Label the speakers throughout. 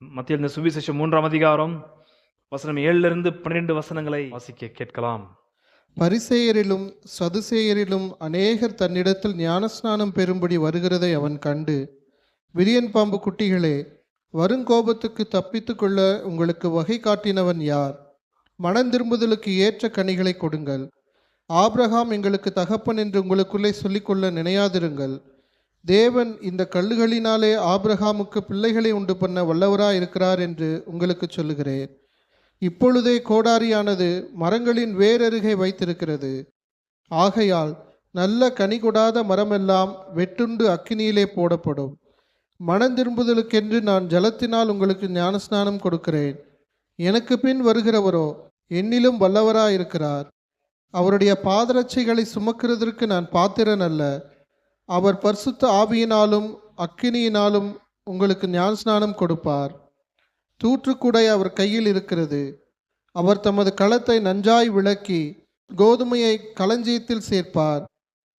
Speaker 1: மத்திய சுவிசேஷம் 3ஆம் அதிகாரம் வசனம் 7 12 வசனங்களை வாசிக்க கேட்கலாம்.
Speaker 2: பரிசேயரிலும் சதுசேயரிலும் அநேகர் தன்னிடத்தில் ஞானஸ்நானம் பெறும்படி வருகிறதை அவன் கண்டு, விரியன் பாம்பு குட்டிகளே, வருங்கோபத்துக்கு தப்பித்து கொள்ள உங்களுக்கு வகை காட்டினவன் யார்? மனந்திரும்புதலுக்கு ஏற்ற கனிகளை கொடுங்கள். ஆபிரகாம் எங்களுக்கு தகப்பன் என்று உங்களுக்குள்ளே சொல்லிக்கொள்ள நினையாதிருங்கள். தேவன் இந்த கல்லுகளினாலே ஆபிரகாமுக்கு பிள்ளைகளை உண்டு பண்ண வல்லவராயிருக்கிறார் என்று உங்களுக்கு சொல்லுகிறேன். இப்பொழுதே கோடாரியானது மரங்களின் வேரருகே வைத்திருக்கிறது. ஆகையால் நல்ல கனி கொடாத மரமெல்லாம் வெட்டுண்டு அக்கினியிலே போடப்படும். மனந்திரும்புதலுக்கென்று நான் ஜலத்தினால் உங்களுக்கு ஞானஸ்நானம் கொடுக்கிறேன். எனக்கு பின் வருகிறவரோ என்னிலும் வல்லவராயிருக்கிறார். அவருடைய பாதரட்சைகளை சுமக்கிறதற்கு நான் பாத்திரன் அல்ல. அவர் பரிசுத்த ஆவியினாலும் அக்கினியினாலும் உங்களுக்கு ஞானஸ்நானம் கொடுப்பார். தூற்றுக்குடை அவர் கையில் இருக்கிறது. அவர் தமது களத்தை நன்றாய் விளக்கி கோதுமையை களஞ்சியத்தில் சேர்ப்பார்,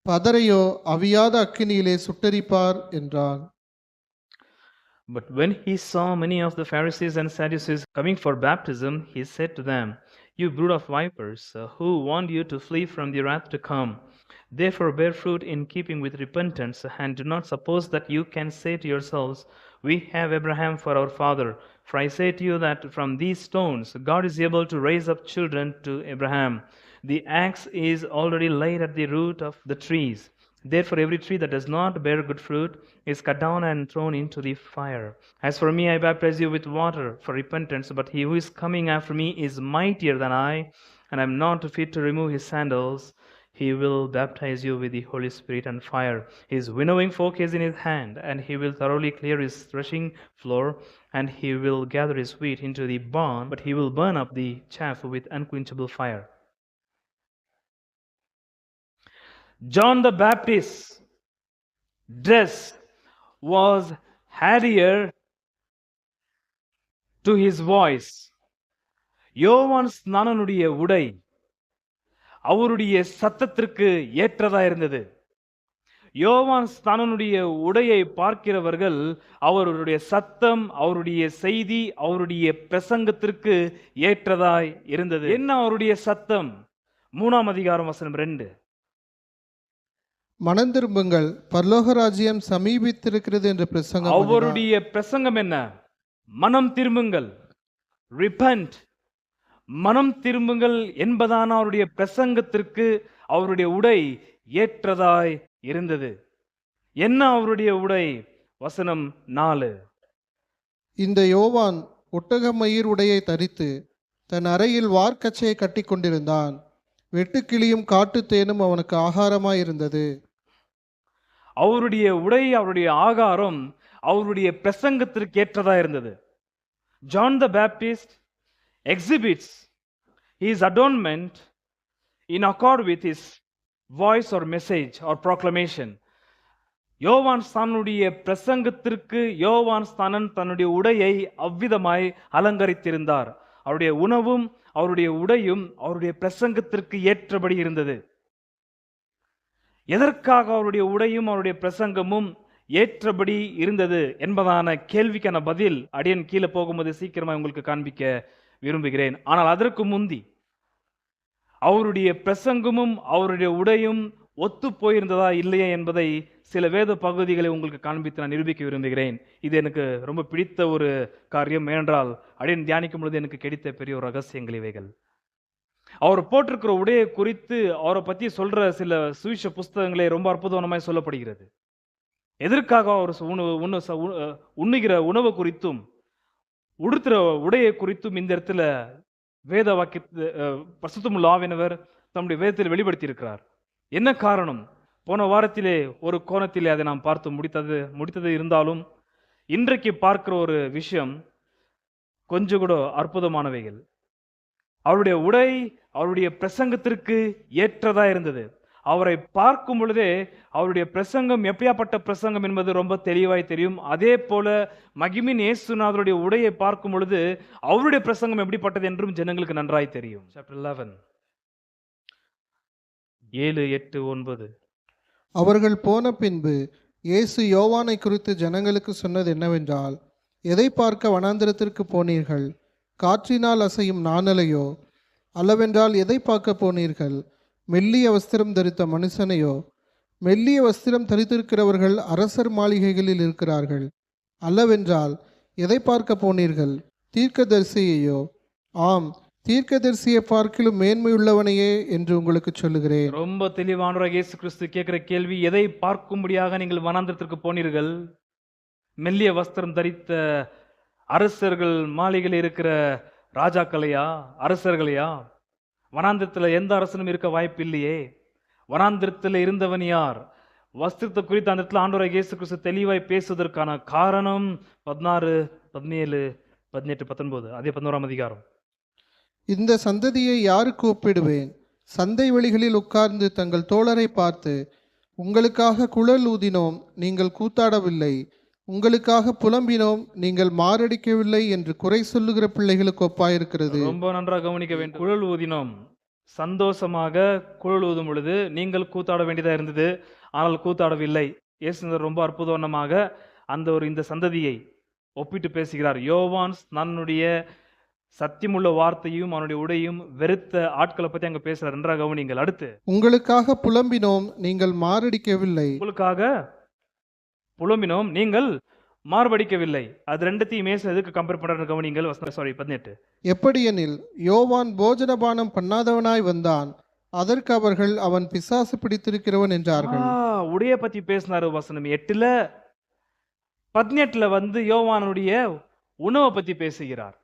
Speaker 2: பதரையோ அவியாத அக்கினியிலே சுட்டரிப்பார் என்றான்.
Speaker 1: But when he saw many of the Pharisees and Sadducees coming for baptism, he said to them, "You brood of vipers, who warned you to flee from the wrath to come? Therefore bear fruit in keeping with repentance, and do not suppose that you can say to yourselves, 'We have Abraham for our father.' For I say to you that from these stones God is able to raise up children to Abraham. The axe is already laid at the root of the trees. Therefore every tree that does not bear good fruit is cut down and thrown into the fire. As for me, I baptize you with water for repentance, but he who is coming after me is mightier than I, and I am not fit to remove his sandals. He will baptize you with the Holy Spirit and fire. His winnowing fork is in his hand, and he will thoroughly clear his threshing floor, and he will gather his wheat into the barn, but he will burn up the chaff with unquenchable fire." John the Baptist's dress was adhered to his voice. யோவான் ஸ்நானனுடைய உடை அவருடைய சத்தத்திற்கு ஏற்றதா இருந்தது. யோவான் ஸ்நானனுடைய உடையை பார்க்கிறவர்கள் அவருடைய சத்தம், அவருடைய செய்தி, அவருடைய பிரசங்கத்திற்கு ஏற்றதாய் இருந்தது. என்ன அவருடைய சத்தம்? 3ஆம் அதிகாரம் வசனம் 2.
Speaker 2: மனந்திரும்புங்கள், பரலோக ராஜ்யம் சமீபித்திருக்கிறது என்று பிரசங்கம்.
Speaker 1: அவருடைய பிரசங்கம் என்ன? மனம் திரும்புங்கள், ரிப்பன்ட், மனம் திரும்புங்கள் என்பதான அவருடைய பிரசங்கத்திற்கு அவருடைய உடை ஏற்றதாய் இருந்தது. என்ன அவருடைய உடை? வசனம் 4.
Speaker 2: இந்த யோவான் ஒட்டகமயிர் உடையை தரித்து தன் அறையில் வார்க்கச்சையை கட்டி கொண்டிருந்தான். வெட்டுக்கிளியும் காட்டுத்தேனும் அவனுக்கு ஆகாரமாயிருந்தது.
Speaker 1: அவருடைய உடை, அவருடைய ஆகாரம் அவருடைய பிரசங்கத்திற்கு ஏற்றதா இருந்தது. John the Baptist exhibits his adornment in accord with his voice or message or proclamation. யோவான் ஸ்தானனுடைய பிரசங்கத்திற்கு யோவான் ஸ்தானன் தன்னுடைய உடையை அவ்விதமாய் அலங்கரித்திருந்தார். அவருடைய உணவும் அவருடைய உடையும் அவருடைய பிரசங்கத்திற்கு ஏற்றபடி இருந்தது. எதற்காக அவருடைய உடையும் அவருடைய பிரசங்கமும் ஏற்றபடி இருந்தது என்பதான கேள்விக்கான பதில் அடியன் கீழே போகும்போது சீக்கிரமாக உங்களுக்கு காண்பிக்க விரும்புகிறேன். ஆனால் அதற்கு முந்தி அவருடைய பிரசங்கமும் அவருடைய உடையும் ஒத்து போயிருந்ததா இல்லையா என்பதை சில வேத பகுதிகளை உங்களுக்கு காண்பித்து நான் நிரூபிக்க விரும்புகிறேன். இது எனக்கு ரொம்ப பிடித்த ஒரு காரியம். ஏனென்றால் அடியன் தியானிக்கும் பொழுது எனக்கு கிடைத்த பெரிய ஒரு ரகசியங்கள் இவைகள். அவர் போட்டிருக்கிற உடையை குறித்து அவரை பற்றி சொல்ற சில சுவிச புஸ்தகங்களே ரொம்ப அற்புதமாய் சொல்லப்படுகிறது. எதற்காக அவர் உண்ணுகிற உணவு குறித்தும் உடுத்துற உடையை குறித்தும் இந்த இடத்துல வேத வாக்கிய பரிசுத்தமுள்ள ஆவியானவர் தம்முடைய வேதத்தில் வெளிப்படுத்தி இருக்கிறார். என்ன காரணம்? போன வாரத்திலே ஒரு கோணத்திலே அதை நாம் பார்த்து முடித்தது இருந்தாலும் இன்றைக்கு பார்க்கிற ஒரு விஷயம் கொஞ்சம் கூட அற்புதமானவைகள். அவருடைய உடை அவருடைய பிரசங்கத்திற்கு ஏற்றதா இருந்தது. அவரை பார்க்கும் பொழுதே அவருடைய பிரசங்கம் எப்படியாப்பட்ட பிரசங்கம் என்பது ரொம்ப தெளிவாய் தெரியும். அதே போல மகிமின் இயேசுநாதருடைய உடையை பார்க்கும் பொழுது அவருடைய பிரசங்கம் எப்படிப்பட்டது என்றும் ஜனங்களுக்கு நன்றாய் தெரியும். சாப்டர் 11 7, 8, 9.
Speaker 2: அவர்கள் போன பின்பு இயேசு யோவானை குறித்து ஜனங்களுக்கு சொன்னது என்னவென்றால், எதை பார்க்க வனாந்திரத்திற்கு போனீர்கள்? காற்றினால் அசையும் நாணலையோ? அல்லவென்றால் எதை பார்க்க போனீர்கள்? மெல்லிய வஸ்திரம் தரித்த மனுஷனையோ? மெல்லிய வஸ்திரம் தரித்திருக்கிறவர்கள் அரசர் மாளிகைகளில் இருக்கிறார்கள். அல்லவென்றால் எதை பார்க்க போனீர்கள்? தீர்க்கதரிசியையோ? ஆம், தீர்க்கதரிசியை பார்க்கிலும் மேன்மையுள்ளவனையே என்று உங்களுக்கு சொல்லுகிறேன்.
Speaker 1: ரொம்ப தெளிவானவராக இயேசு கிறிஸ்து கேட்கிற கேள்வி, எதை பார்க்கும்படியாக நீங்கள் வனாந்திரத்திற்கு போனீர்கள்? மெல்லிய வஸ்திரம் தரித்த அரசர்கள் மாளிகையில் இருக்கிற ராஜாக்களையா, அரசர்களையா? வனாந்திரத்தில் எந்த அரசனும் இருக்க வாய்ப்பு இல்லையே. வனாந்திரத்தில் இருந்தவன் யார்? வஸ்திரத்தை குறித்து அந்த இடத்துல ஆண்டவராக இயேசு கிறிஸ்து தெளிவாய் பேசுவதற்கான காரணம் 16, 17, 18, 19 அதே 11ஆம் அதிகாரம்.
Speaker 2: இந்த சந்ததியை யாருக்கு ஒப்பிடுவேன்? சந்தை வெளிகளில் உட்கார்ந்து தங்கள் தோழரை பார்த்து, உங்களுக்காக குழல் ஊதினோம், நீங்கள் கூத்தாடவில்லை, உங்களுக்காக புலம்பினோம், நீங்கள் மாரடிக்கவில்லை என்று குறை சொல்லுகிற பிள்ளைகளுக்கு ஒப்பாயிருக்கிறது.
Speaker 1: ரொம்ப நன்றாக கவனிக்க வேண்டும். குழல் ஊதினோம், சந்தோஷமாக குழல் ஊதும் பொழுது நீங்கள் கூத்தாட வேண்டியதா இருந்தது, ஆனால் கூத்தாடவில்லை. இயேசு ரொம்ப அற்புதமாக இந்த சந்ததியை ஒப்பிட்டு பேசுகிறார். யோவான் தன்னுடைய சத்தியமுள்ள வார்த்தையும் அவனுடைய உடையும் வெறுத்த ஆட்களை பத்தி அங்க பேசுறார். நன்றாக கவனிங்கள். அடுத்து,
Speaker 2: உங்களுக்காக புலம்பினோம், நீங்கள் மாரடிக்கவில்லை.
Speaker 1: உங்களுக்காக புலம்பினோம், நீங்கள் மார்படிக்கவில்லை. அது ரெண்டுத்தையும் எதுக்கு கம்பேர் பண்றாரு கவனிங்கள். 18.
Speaker 2: எப்படியெனில் யோவான் போஜனபானம் பண்ணாதவனாய் வந்தான், அதற்கு அவர்கள் அவன் பிசாசு பிடித்திருக்கிறவன் என்றார்கள்.
Speaker 1: உடைய பத்தி பேசினாரு வசனம் 8ல. 18ல யோவானுடைய உணவை பத்தி பேசுகிறார்.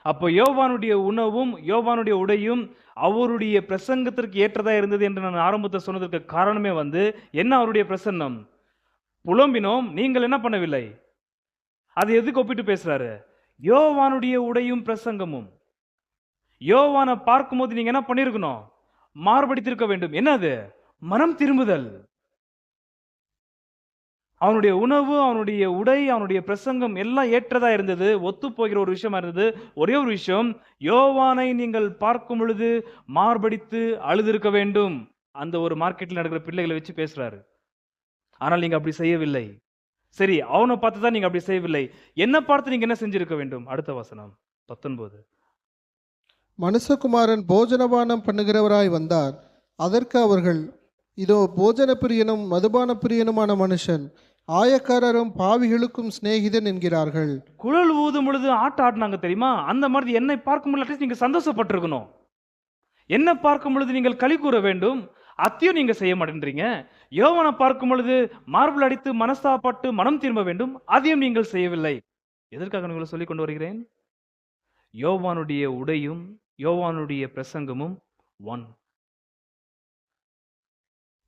Speaker 1: அப்போ யோவானுடைய உணவும் யோவானுடைய உடையும் அவருடைய பிரசங்கத்திற்கு ஏற்றதா இருந்தது என்று நான் ஆரம்பத்தில் சொன்னதற்கு காரணமே என்ன? அவருடைய பிரசன்னம். புலம்பினோம், நீங்கள் என்ன பண்ணவில்லை. அது எதுக்கு ஒப்பிட்டு பேசுறாரு? யோவானுடைய உடையும் பிரசங்கமும். யோவானை பார்க்கும்போது நீங்க என்ன பண்ணிருக்கணும்? மார்படித்திருக்க வேண்டும். என்னது? மனம் திரும்புதல். அவனுடைய உணவு, அவனுடைய உடை, அவனுடைய பிரசங்கம் எல்லாம் ஏற்றதா இருந்தது, ஒத்து போகிற ஒரு விஷயமா இருந்தது. ஒரே ஒரு விஷயம், யோவானை நீங்கள் பார்க்கும் பொழுது மார்படித்து அழுதிருக்க வேண்டும். அந்த ஒரு மார்க்கெட்டில் நடக்கிற பிள்ளைகளை வச்சு பேசுறாரு. ஆனால் நீங்க அப்படி செய்யவில்லை. சரி, அவனை பார்த்து தான் நீங்க அப்படி செய்யவில்லை, என்ன பார்த்து நீங்க என்ன செஞ்சிருக்க வேண்டும்? அடுத்த வசனம் 19.
Speaker 2: மனுஷகுமாரன் போஜனபானம் பண்ணுகிறவராய் வந்தார், அதற்கு அவர்கள், இதோ போஜன பிரியனும் மதுபான பிரியனுமான மனுஷன், ஆயக்காரரும் பாவிகளுக்கும் சிநேகிதன் என்கிறார்கள்.
Speaker 1: குழல் ஊதும் பொழுது ஆடினாங்க தெரியுமா? அந்த மாதிரி என்னை பார்க்கும் பொழுது நீங்க சந்தோஷப்பட்டிருக்கணும். என்ன பார்க்கும் பொழுது நீங்கள் களி கூற வேண்டும். அத்தையும் நீங்க செய்ய மாட்டேன்றீங்க. யோவானை பார்க்கும் பொழுது மார்பிள் அடித்து மனஸ்தாபப்பட்டு மனம் திரும்ப வேண்டும், அதையும் நீங்கள் செய்யவில்லை. எதற்காக உங்களை சொல்லிக் கொண்டு வருகிறேன்? யோவானுடைய உடையும் யோவானுடைய பிரசங்கமும் one.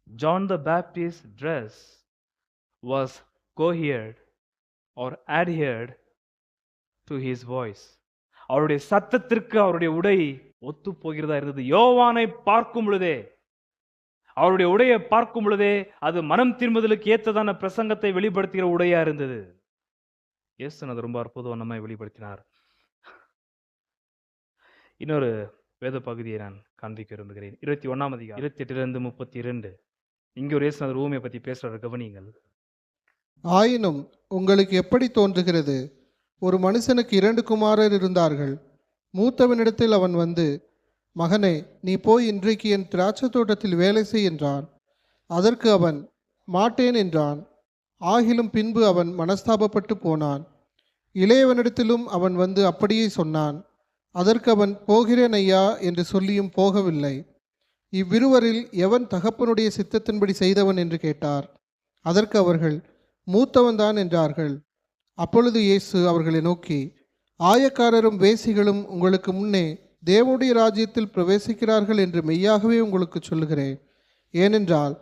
Speaker 1: John the Baptist's dress was cohered or adhered to his voice. அவருடைய சத்தத்திற்கு அவருடைய உடை ஒத்து போகிறதா இருந்தது. யோவானை பார்க்கும் பொழுதே, அவருடைய உடையை பார்க்கும் பொழுதே அது மனம் திரும்புதலுக்கு ஏற்றதான பிரசங்கத்தை வெளிப்படுத்துகிற உடையா இருந்தது. இயேசு அது ரொம்ப அற்புதம் நம்ம வெளிப்படுத்தினார். இன்னொரு வேத பகுதியை நான் காண்பிக்க விரும்புகிறேன். 21ஆம் அதிகாரம் 28லிருந்து 32. இங்க ஒரு இயேசுநாதர் ஊமையை பத்தி பேசுறாரு, கவனியுங்கள்.
Speaker 2: ஆயினும் உங்களுக்கு எப்படி தோன்றுகிறது? ஒரு மனுஷனுக்கு 2 குமாரர் இருந்தார்கள். மூத்தவனிடத்தில் அவன் வந்து, மகனே, நீ போய் இன்றைக்கு என் திராட்சை தோட்டத்தில் வேலை செய் என்றான். அதற்கு அவன் மாட்டேன் என்றான். ஆகிலும் பின்பு அவன் மனஸ்தாபப்பட்டு போனான். இளையவனிடத்திலும் அவன் வந்து அப்படியே சொன்னான். அதற்கு அவன், போகிறேன் ஐயா என்று சொல்லியும் போகவில்லை. இவ்விருவரில் எவன் தகப்பனுடைய சித்தத்தின்படி செய்தவன் என்று கேட்டார். அதற்கு அவர்கள், மூத்தவன் தான் என்றார்கள். அப்பொழுது இயேசு அவர்களை நோக்கி, ஆயக்காரரும் வேசிகளும் உங்களுக்கு முன்னே தேவனுடைய ராஜ்யத்தில் பிரவேசிக்கிறார்கள் என்று மெய்யாகவே உங்களுக்கு சொல்லுகிறேன். ஏனென்றால்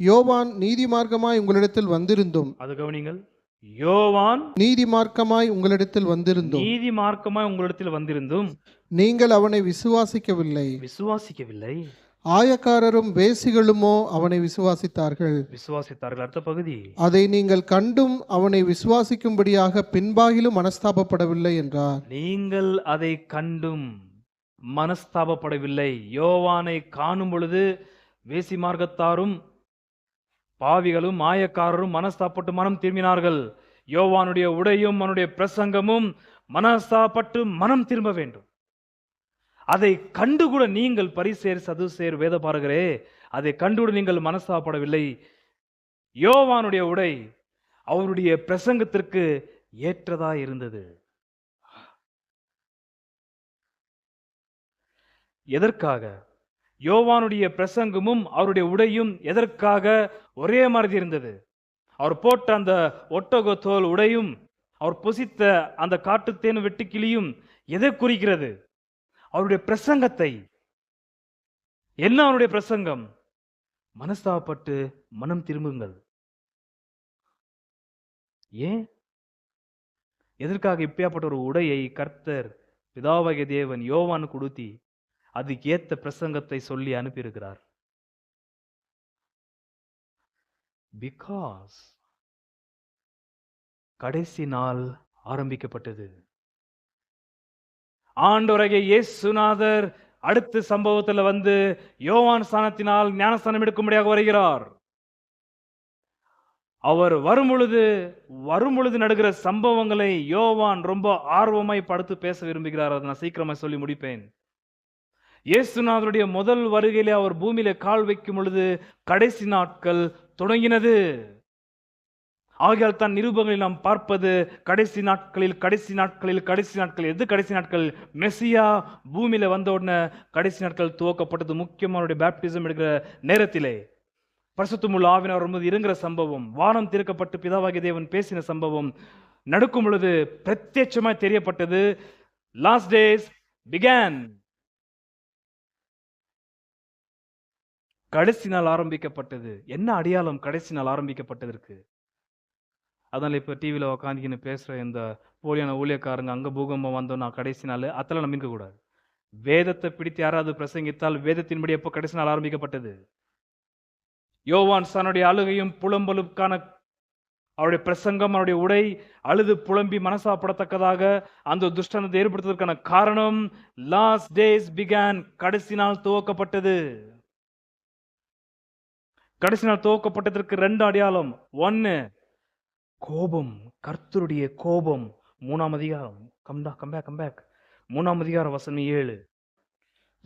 Speaker 2: யோவான் நீதிமார்க்கமாய் உங்களிடத்தில் வந்திருந்தும்,
Speaker 1: அது கவனிங்கள், யோவான்
Speaker 2: நீதிமார்க்கமாய் உங்களிடத்தில் வந்திருந்தும் நீங்கள் அவனை விசுவாசிக்கவில்லை. ஆயக்காரரும் வேசிகளுமோ அவனை விசுவாசித்தார்கள்.
Speaker 1: அடுத்த பகுதி,
Speaker 2: அதை நீங்கள் கண்டும் அவனை விசுவாசிக்கும்படியாக பின்பாகிலும் மனஸ்தாபப்படவில்லை என்றார்.
Speaker 1: நீங்கள் அதை கண்டும் மனஸ்தாபப்படவில்லை. யோவானை காணும் பொழுது வேசி மார்க்கத்தாரும் பாவிகளும் ஆயக்காரரும் மனஸ்தாபப்பட்டு மனம் திரும்பினார்கள். யோவானுடைய உடையும் அவனுடைய பிரசங்கமும் மனஸ்தாபப்பட்டு மனம் திரும்ப வேண்டும். அதை கண்டுகூட நீங்கள் பரிசேர் சதுசேர் வேதபாரகரே, அதை கண்டுகூட நீங்கள் மனஸ்தாபப்படவில்லை. யோவானுடைய உடை அவருடைய பிரசங்கத்திற்கு ஏற்றதா இருந்தது. எதற்காக? யோவானுடைய பிரசங்கமும் அவருடைய உடையும் எதற்காக ஒரே மாதிரி இருந்தது? அவர் போட்ட அந்த ஒட்டகத்தோல் உடையும் அவர் புசித்த அந்த காட்டுத்தேன் வெட்டுக்கிளியும் எதை குறிக்கிறது? அவருடைய பிரசங்கத்தை. என்ன அவருடைய பிரசங்கம்? மனஸ்தாபப்பட்டு மனம் திரும்புங்கள். ஏன்? எதற்காக இப்படியாப்பட்ட ஒரு உடையை கர்த்தர் பிதாவாகிய தேவன் யோவான் கொடுத்தி அதுக்கு ஏத்த பிரசங்கத்தை சொல்லி அனுப்பியிருக்கிறார்? பிகாஸ் கடைசி நாள் ஆரம்பிக்கப்பட்டது. ஆண்டவராகிய இயேசுநாதர் அடுத்த சம்பவத்தில் வந்து யோவான் ஸ்நானத்தினால் ஞானஸ்நானம் எடுக்கும்படியாக வருகிறார். அவர் வரும்பொழுது நடுகிற சம்பவங்களை யோவான் ரொம்ப ஆர்வமாய் படுத்து பேச விரும்புகிறார். அதை நான் சீக்கிரமா சொல்லி முடிப்பேன். இயேசுநாதருடைய முதல் வருகையிலே அவர் பூமியில கால் வைக்கும் பொழுது கடைசி நாட்கள் தொடங்கினது. ஆகையால் தான் நிருபங்களில் நாம் பார்ப்பது கடைசி நாட்களில் எது கடைசி நாட்கள்? மெசியா பூமியில வந்த உடனே கடைசி நாட்கள் துவக்கப்பட்டது. முக்கியமான பேப்டிசம் எடுக்கிற நேரத்திலே பரிசுத்தமுள்ள ஆவியானவர் வரும்போது இறங்குற சம்பவம், வானம் திறக்கப்பட்டு பிதாவாகிய தேவன் பேசின சம்பவம் நடக்கும் பொழுது பிரத்யட்சமாய் தெரியப்பட்டது. Last days began. கடைசி நாள் ஆரம்பிக்கப்பட்டது. என்ன அடையாளம் கடைசி நாள் ஆரம்பிக்கப்பட்டதற்கு? அதனால இப்ப டிவியில உக்காந்துக்கின்னு பேசுற இந்த போலியான ஊழியக்காரங்க அங்க பூகம்பம் வந்தோம் நான் கடைசி நாள் அதெல்லாம் நம்பிக்க கூடாது. வேதத்தை பிடித்து யாராவது பிரசங்கித்தால் வேதத்தின்படி எப்போ கடைசி நாள் ஆரம்பிக்கப்பட்டது? யோவான் தன்னுடைய அழுகையும் புலம்பலுக்கான அவருடைய பிரசங்கம், அவருடைய உடை அழுது புலம்பி மனசாப்படத்தக்கதாக அந்த துஷ்டனத்தை ஏற்படுத்துவதற்கான காரணம் லாஸ்ட் டேஸ் பிகான். கடைசி நாள் துவக்கப்பட்டது. கடைசி நாள் துவக்கப்பட்டதற்கு 2 அடையாளம். 1 கோபம், கர்த்தருடைய கோபம். 3ஆம் அதிகாரம், கம்பேக் 3ஆம் அதிகாரம் வசனம் 7.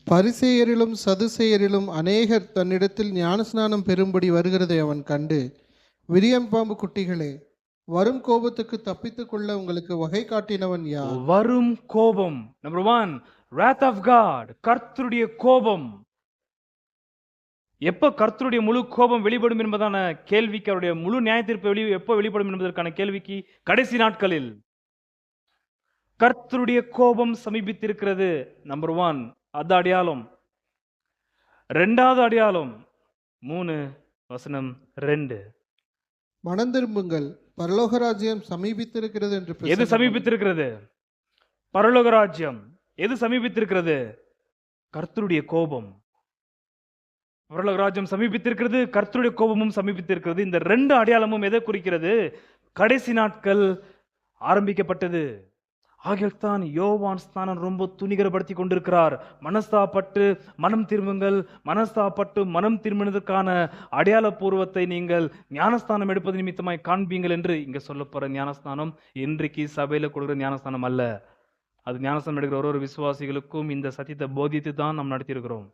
Speaker 2: பரிசேயரிலும் சதுசேயரிலும் அநேகர் தன்னிடத்தில் ஞானஸ்நானம் பெறும்படி வருகிறதை அவன் கண்டு, விரியன் பாம்பு குட்டிகளே, வரும் கோபத்துக்கு தப்பித்துக் கொள்ள உங்களுக்கு வகை காட்டினவன் யார்?
Speaker 1: வரும் கோபம். நம்பர் 1 wrath of God, கர்த்தருடைய கோபம். எப்ப கர்த்தருடைய முழு கோபம் வெளிப்படும் என்பதான கேள்விக்கு, அவருடைய முழு நியாயத்தீர்ப்பு எப்ப வெளிப்படும் என்பதற்கான கேள்விக்கு கடைசி நாட்களில் கர்த்தருடைய கோபம் சமீபித்திருக்கிறது. நம்பர் 1 அது அடையாளம். 2வது அடையாளம் 3 வசனம் 2.
Speaker 2: மனம் திரும்புங்கள், பரலோக ராஜ்யம் சமீபித்திருக்கிறது என்று.
Speaker 1: எது சமீபித்திருக்கிறது? பரலோக ராஜ்யம். எது சமீபித்திருக்கிறது? கர்த்தருடைய கோபம். பரலோக ராஜ்யம் சமீபித்திருக்கிறது, கர்த்தருடைய கோபமும் சமீபித்திருக்கிறது. இந்த 2 அடையாளமும் எதை குறிக்கிறது? கடைசி நாட்கள் ஆரம்பிக்கப்பட்டது. ஆகியத்தான் யோவான் ஸ்நானன் ரொம்ப துணிகரப்படுத்தி கொண்டிருக்கிறார். மனஸ்தாபப்பட்டு மனம் திரும்புங்கள், மனஸ்தாபப்பட்டு மனம் திரும்பினதற்கான அடையாள பூர்வத்தை நீங்கள் ஞானஸ்தானம் எடுப்பது நிமித்தமாய் காண்பீங்கள் என்று இங்க சொல்லப்படுற ஞானஸ்தானம் இன்றைக்கு சபையில கொடுக்கிற ஞானஸ்தானம் அல்ல. அது ஞானஸ்தானம் எடுக்கிற ஒரு விசுவாசிகளுக்கும் இந்த சத்தியத்தை போதித்து தான் நாம் நடத்தியிருக்கிறோம்.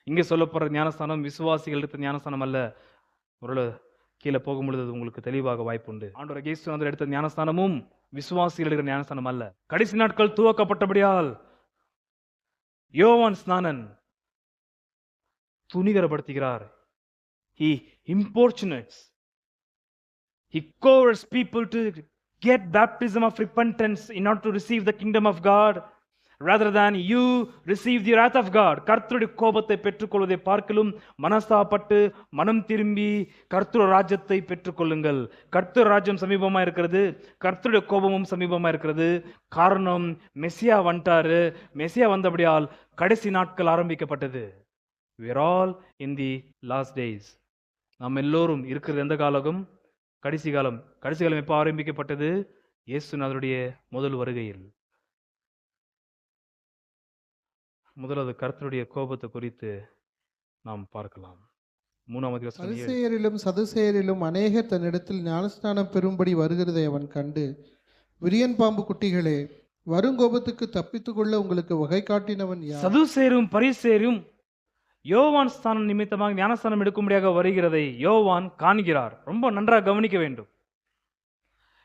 Speaker 1: இங்கே சொல்லப்படுற ஞானஸ்தானம் விசுவாசிகள் எடுத்த ஞானஸ்தானம் அல்ல. ஒரு கீழே போகும்பொழுது உங்களுக்கு தெளிவாக வாய்ப்புண்டு. ஆண்டவர் இயேசு எடுத்த ஞானஸ்தானமும் விசுவாசிகள் எடுக்கிற ஞானஸ்தானம் அல்ல. கடைசி நாட்கள் துவக்கப்பட்டபடியால் யோவான் ஸ்நானன் துணிகரப்படுத்துகிறார். He importunates. He coerces people to get baptism of repentance in order to receive the kingdom of God, rather than you receive the wrath of God. கர்த்தருடைய கோபத்தை பெற்றுக்கொள்வதை பார்க்கலும் மனஸ்தாபப்பட்டு மனம் திரும்பி கர்த்தருடைய ராஜ்யத்தை பெற்றுக்கொள்ளுங்கள். கர்த்தர் ராஜ்யம் சமீபமா இருக்கிறது, கர்த்தருடைய கோபமும் சமீபமா இருக்கிறது. காரணம் மெசியா வந்துட்டாரு. மெசியா வந்தபடியால் கடைசி நாட்கள் ஆரம்பிக்கப்பட்டது. We are all in the last days. நாம் எல்லோரும் இருக்கிறது எந்த காலம்? கடைசி காலம். கடைசி காலம் எப்போ ஆரம்பிக்கப்பட்டது? இயேசுநாதருடைய முதல் வருகையில். முதலாவது கர்த்தருடைய கோபத்தை குறித்து நாம் பார்க்கலாம். 3ஆம் வசனம் 7.
Speaker 2: பரிசேயரிலும் சதுசேயரிலும் அநேகர் தன்னிடத்தில் ஞானஸ்நானம் பெறும்படி வருகிறதை அவன் கண்டு, விரியன் பாம்பு குட்டிகளே, வருங்கோபத்துக்கு தப்பித்துக்கொள்ள உங்களுக்கு வகை காட்டினவன் யார்?
Speaker 1: சதுசேரும் பரிசேரும் யோவான் ஸ்தானம் நிமித்தமாக ஞானஸ்தானம் எடுக்கும்படியாக வருகிறதை யோவான் காண்கிறார். ரொம்ப நன்றாக கவனிக்க வேண்டும்.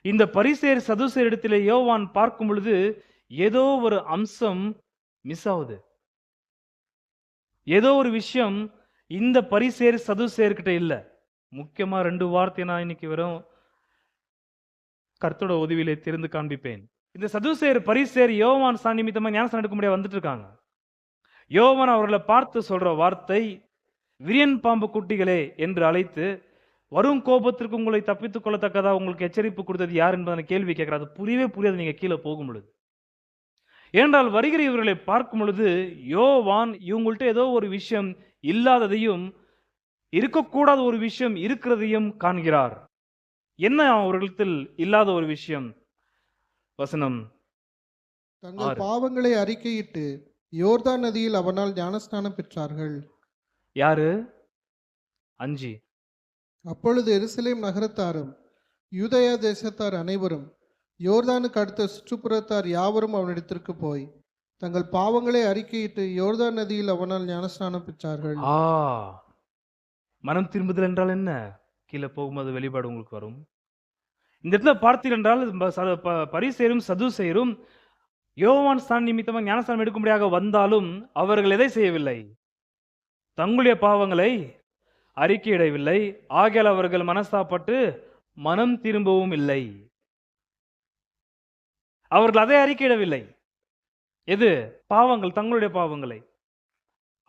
Speaker 1: இந்த பரிசேர் சதுசேர் இடத்திலே யோவான் பார்க்கும் பொழுது ஏதோ ஒரு அம்சம் மிஸ் ஆகுது. ஏதோ ஒரு விஷயம் இந்த பரிசேர் சதுசேர்கிட்ட இல்ல. முக்கியமா 2 வார்த்தை நான் இன்னைக்கு வெறும் கர்த்தரோட உதவியிலே தெரிந்து காண்பிப்பேன். இந்த சதுசேர் பரிசேர் யோவான் ஸ்தான நிமித்தமாக ஞானஸ்தானம் எடுக்கும்படியாக வந்துட்டு இருக்காங்க. யோவான் அவர்களை பார்த்து சொல்ற வார்த்தை, விரியன் பாம்பு குட்டிகளே என்று அழைத்து, வரும் கோபத்திற்கு உங்களை தப்பித்துக் கொள்ளத்தக்கதா உங்களுக்கு எச்சரிப்பு கொடுத்தது யார் என்பதான கேள்வி கேட்கிறார். அது புரியவே புரியாது நீங்க கீழே போகும் பொழுது. ஏனென்றால் வருகிற இவர்களை பார்க்கும் பொழுது யோவான் இவங்கள்ட்ட ஏதோ ஒரு விஷயம் இல்லாததையும் இருக்கக்கூடாத ஒரு விஷயம் இருக்கிறதையும் காண்கிறார். என்ன அவர்களிடத்தில் இல்லாத ஒரு விஷயம்? வசனம்
Speaker 2: தங்கள்
Speaker 1: 6.
Speaker 2: பாவங்களை அறிக்கையிட்டு யோர்தான் நதியில் அவனால் ஞானஸ்நானம் பெற்றார்கள்.
Speaker 1: யாரு? 5.
Speaker 2: அப்பொழுது எருசலேம் நகரத்தாரும் யூதேயா தேசத்தார் அனைவரும் யோர்தானுக்கு அடுத்த சுற்றுப்புறத்தார் யாவரும் அவனிடத்திற்கு போய் தங்கள் பாவங்களை அறிக்கையிட்டு யோர்தான் நதியில் அவனால் ஞானஸ்நானம் பெற்றார்கள்.
Speaker 1: மனம் திரும்புதல் என்றால் என்ன? கீழே போகும்போது வெளிப்பாடு உங்களுக்கு வரும். இந்த இடத்துல பார்த்தீர்கள் என்றால் பரிசேரும் சதுசேரும் யோவான் ஸ்தான நிமித்தமாக ஞானஸ்தானம் எடுக்கும்படியாக வந்தாலும் அவர்கள் எதை செய்யவில்லை? தங்களுடைய பாவங்களை அறிக்கையிடவில்லை. ஆகையால் அவர்கள் மனஸ்தாபப்பட்டு மனம் திரும்பவும் இல்லை. அவர்கள் அதை அறிக்கையிடவில்லை. எது? பாவங்கள், தங்களுடைய பாவங்களை.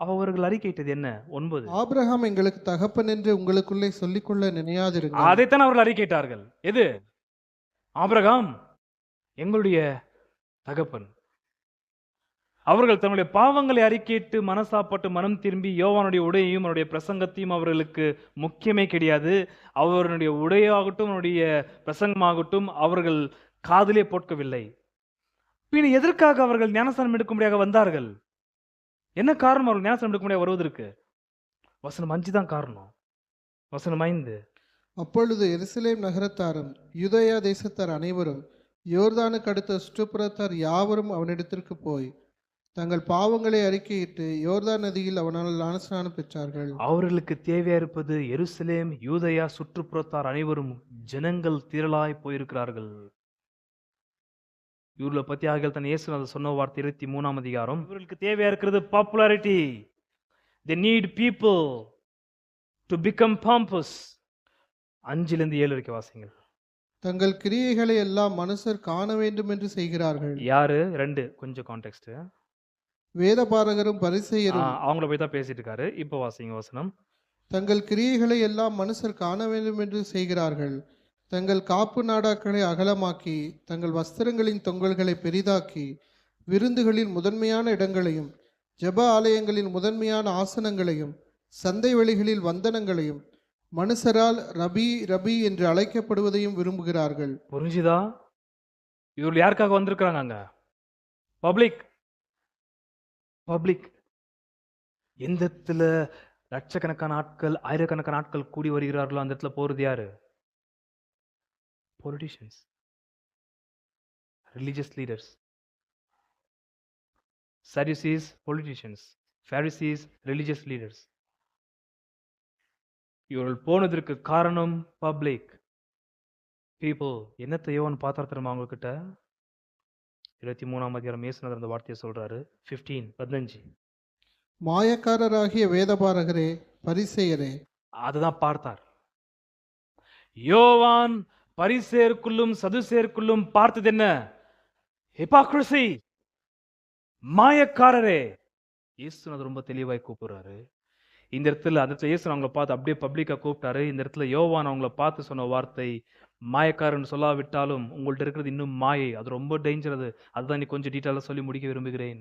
Speaker 1: அவர்கள் அறிக்கையிட்டது என்ன? 9.
Speaker 2: ஆபிரகாம் எங்களுக்கு தகப்பன் என்று உங்களுக்குள்ளே சொல்லிக்கொள்ள நினையாதிருங்கள்.
Speaker 1: அதைத்தான் அவர்கள் அறிக்கையிட்டார்கள். எது? ஆபிரகாம் எங்களுடைய தகப்பன். அவர்கள் தன்னுடைய பாவங்களை அறிக்கையிட்டு மனசாப்பட்டு மனம் திரும்பி யோவானுடைய உடையையும் அவருடைய பிரசங்கத்தையும் அவர்களுக்கு முக்கியமே கிடையாது. அவருடைய உடையாகட்டும் அவருடைய பிரசங்கமாகட்டும் அவர்கள் காதிலே போட்கவில்லை. பின் எதற்காக அவர்கள் ஞானஸ்தானம் எடுக்கும்படியாக வந்தார்கள்? என்ன காரணம் அவர்கள் ஞானஸ்தானம் எடுக்கும்படியாக வருவதற்கு? வசனம் 5 தான் காரணம். வசனம் 5.
Speaker 2: அப்பொழுது எருசலேம் நகரத்தாரும் யூதேயா தேசத்தார் அனைவரும் யோர்தானுக்கு அடுத்த சுற்றுப்புறத்தார் யாவரும் அவனிடத்திற்கு போய் தங்கள் பாவங்களை அறிக்கையிட்டு யோர்தான் நதியில் அவனால் ஞானஸ்நானம் பெற்றார்கள்.
Speaker 1: அவர்களுக்கு தேவையா இருப்பது எருசலேம், யூதேயா சுற்றுப்புறத்தார் அனைவரும் ஜனங்கள் திரளாய் போயிருக்கிறார்கள். இவர்களை பத்தி ஆகிய தன் இயேசுநாதர் சொன்ன வார்த்தை 23ஆம் அதிகாரம். இவர்களுக்கு தேவையா இருக்கிறது popularity. They need people to become pompous. 5லிருந்து 7 வரைக்கும் வாசிங்கள்.
Speaker 2: தங்கள் கிரியைகளை எல்லாம் மனுஷர் காண வேண்டும் என்று செய்கிறார்கள்.
Speaker 1: யாரு? 2 கொஞ்சம் கான்டெக்ஸ்ட்.
Speaker 2: வேதபாரகரும் பரிசேயரும்
Speaker 1: அவங்கள போய் தான் பேசிட்டு இருக்காரு. இப்போ வாசிங்க வசனம்.
Speaker 2: தங்கள் கிரியைகளை எல்லாம் மனுஷர் காண வேண்டும் என்று செய்கிறார்கள். தங்கள் காப்பு நாடாக்களை அகலமாக்கி தங்கள் வஸ்திரங்களின் தொங்கல்களை பெரிதாக்கி விருந்துகளின் முதன்மையான இடங்களையும் ஜெப ஆலயங்களின் முதன்மையான ஆசனங்களையும் சந்தை வெளிகளில் வந்தனங்களையும் மனுஷரால் ரபி ரபி என்று அழைக்கப்படுவதையும் விரும்புகிறார்கள்.
Speaker 1: புரிஞ்சுதா? இவர்கள் யாருக்காக வந்திருக்கிறாங்க? அங்க பப்ளிக். எந்த இடத்துல லட்சக்கணக்கான ஆட்கள் ஆயிரக்கணக்கான ஆட்கள் கூடி வருகிறார்களோ அந்த இடத்துல போறது யாரு? Politicians, religious leaders. Sadducees politicians, Pharisees religious leaders. இவர்கள் போனதற்கு காரணம் பப்ளிக் பீப்புள். என்னத்தை யோவான் பார்த்தார் தெரியுமா அவங்க கிட்ட? 23ஆம் அதிகாரம் இயேசுநாதர் அந்த வார்த்தையை சொல்றாரு. 15.
Speaker 2: மாயக்காரராகிய வேதபாரகரே பரிசேயரே.
Speaker 1: அதுதான் பார்த்தார் யோவான். பரிசேருக்குள்ளும் சதுசேருக்குள்ளும் பார்த்தது என்ன? ஹிபாக்ரசி, மாயக்காரரே. இயேசுநாதர் ரொம்ப தெளிவாய் கூப்பிடுறாரு. இந்த இடத்துல அந்த இடத்துல இயேசு அவங்கள பார்த்து அப்படியே பப்ளிக்கா கூப்பிட்டாரு. இந்த இடத்துல யோவான் அவங்கள பார்த்து சொன்ன வார்த்தை மாயக்காரன் சொல்லாவிட்டாலும் உங்கள்ட்ட இருக்கிறது இன்னும் மாயை. அது ரொம்ப டேஞ்சர். அதுதான் நீ கொஞ்சம் டீட்டெயிலாக சொல்லி முடிக்க விரும்புகிறேன்.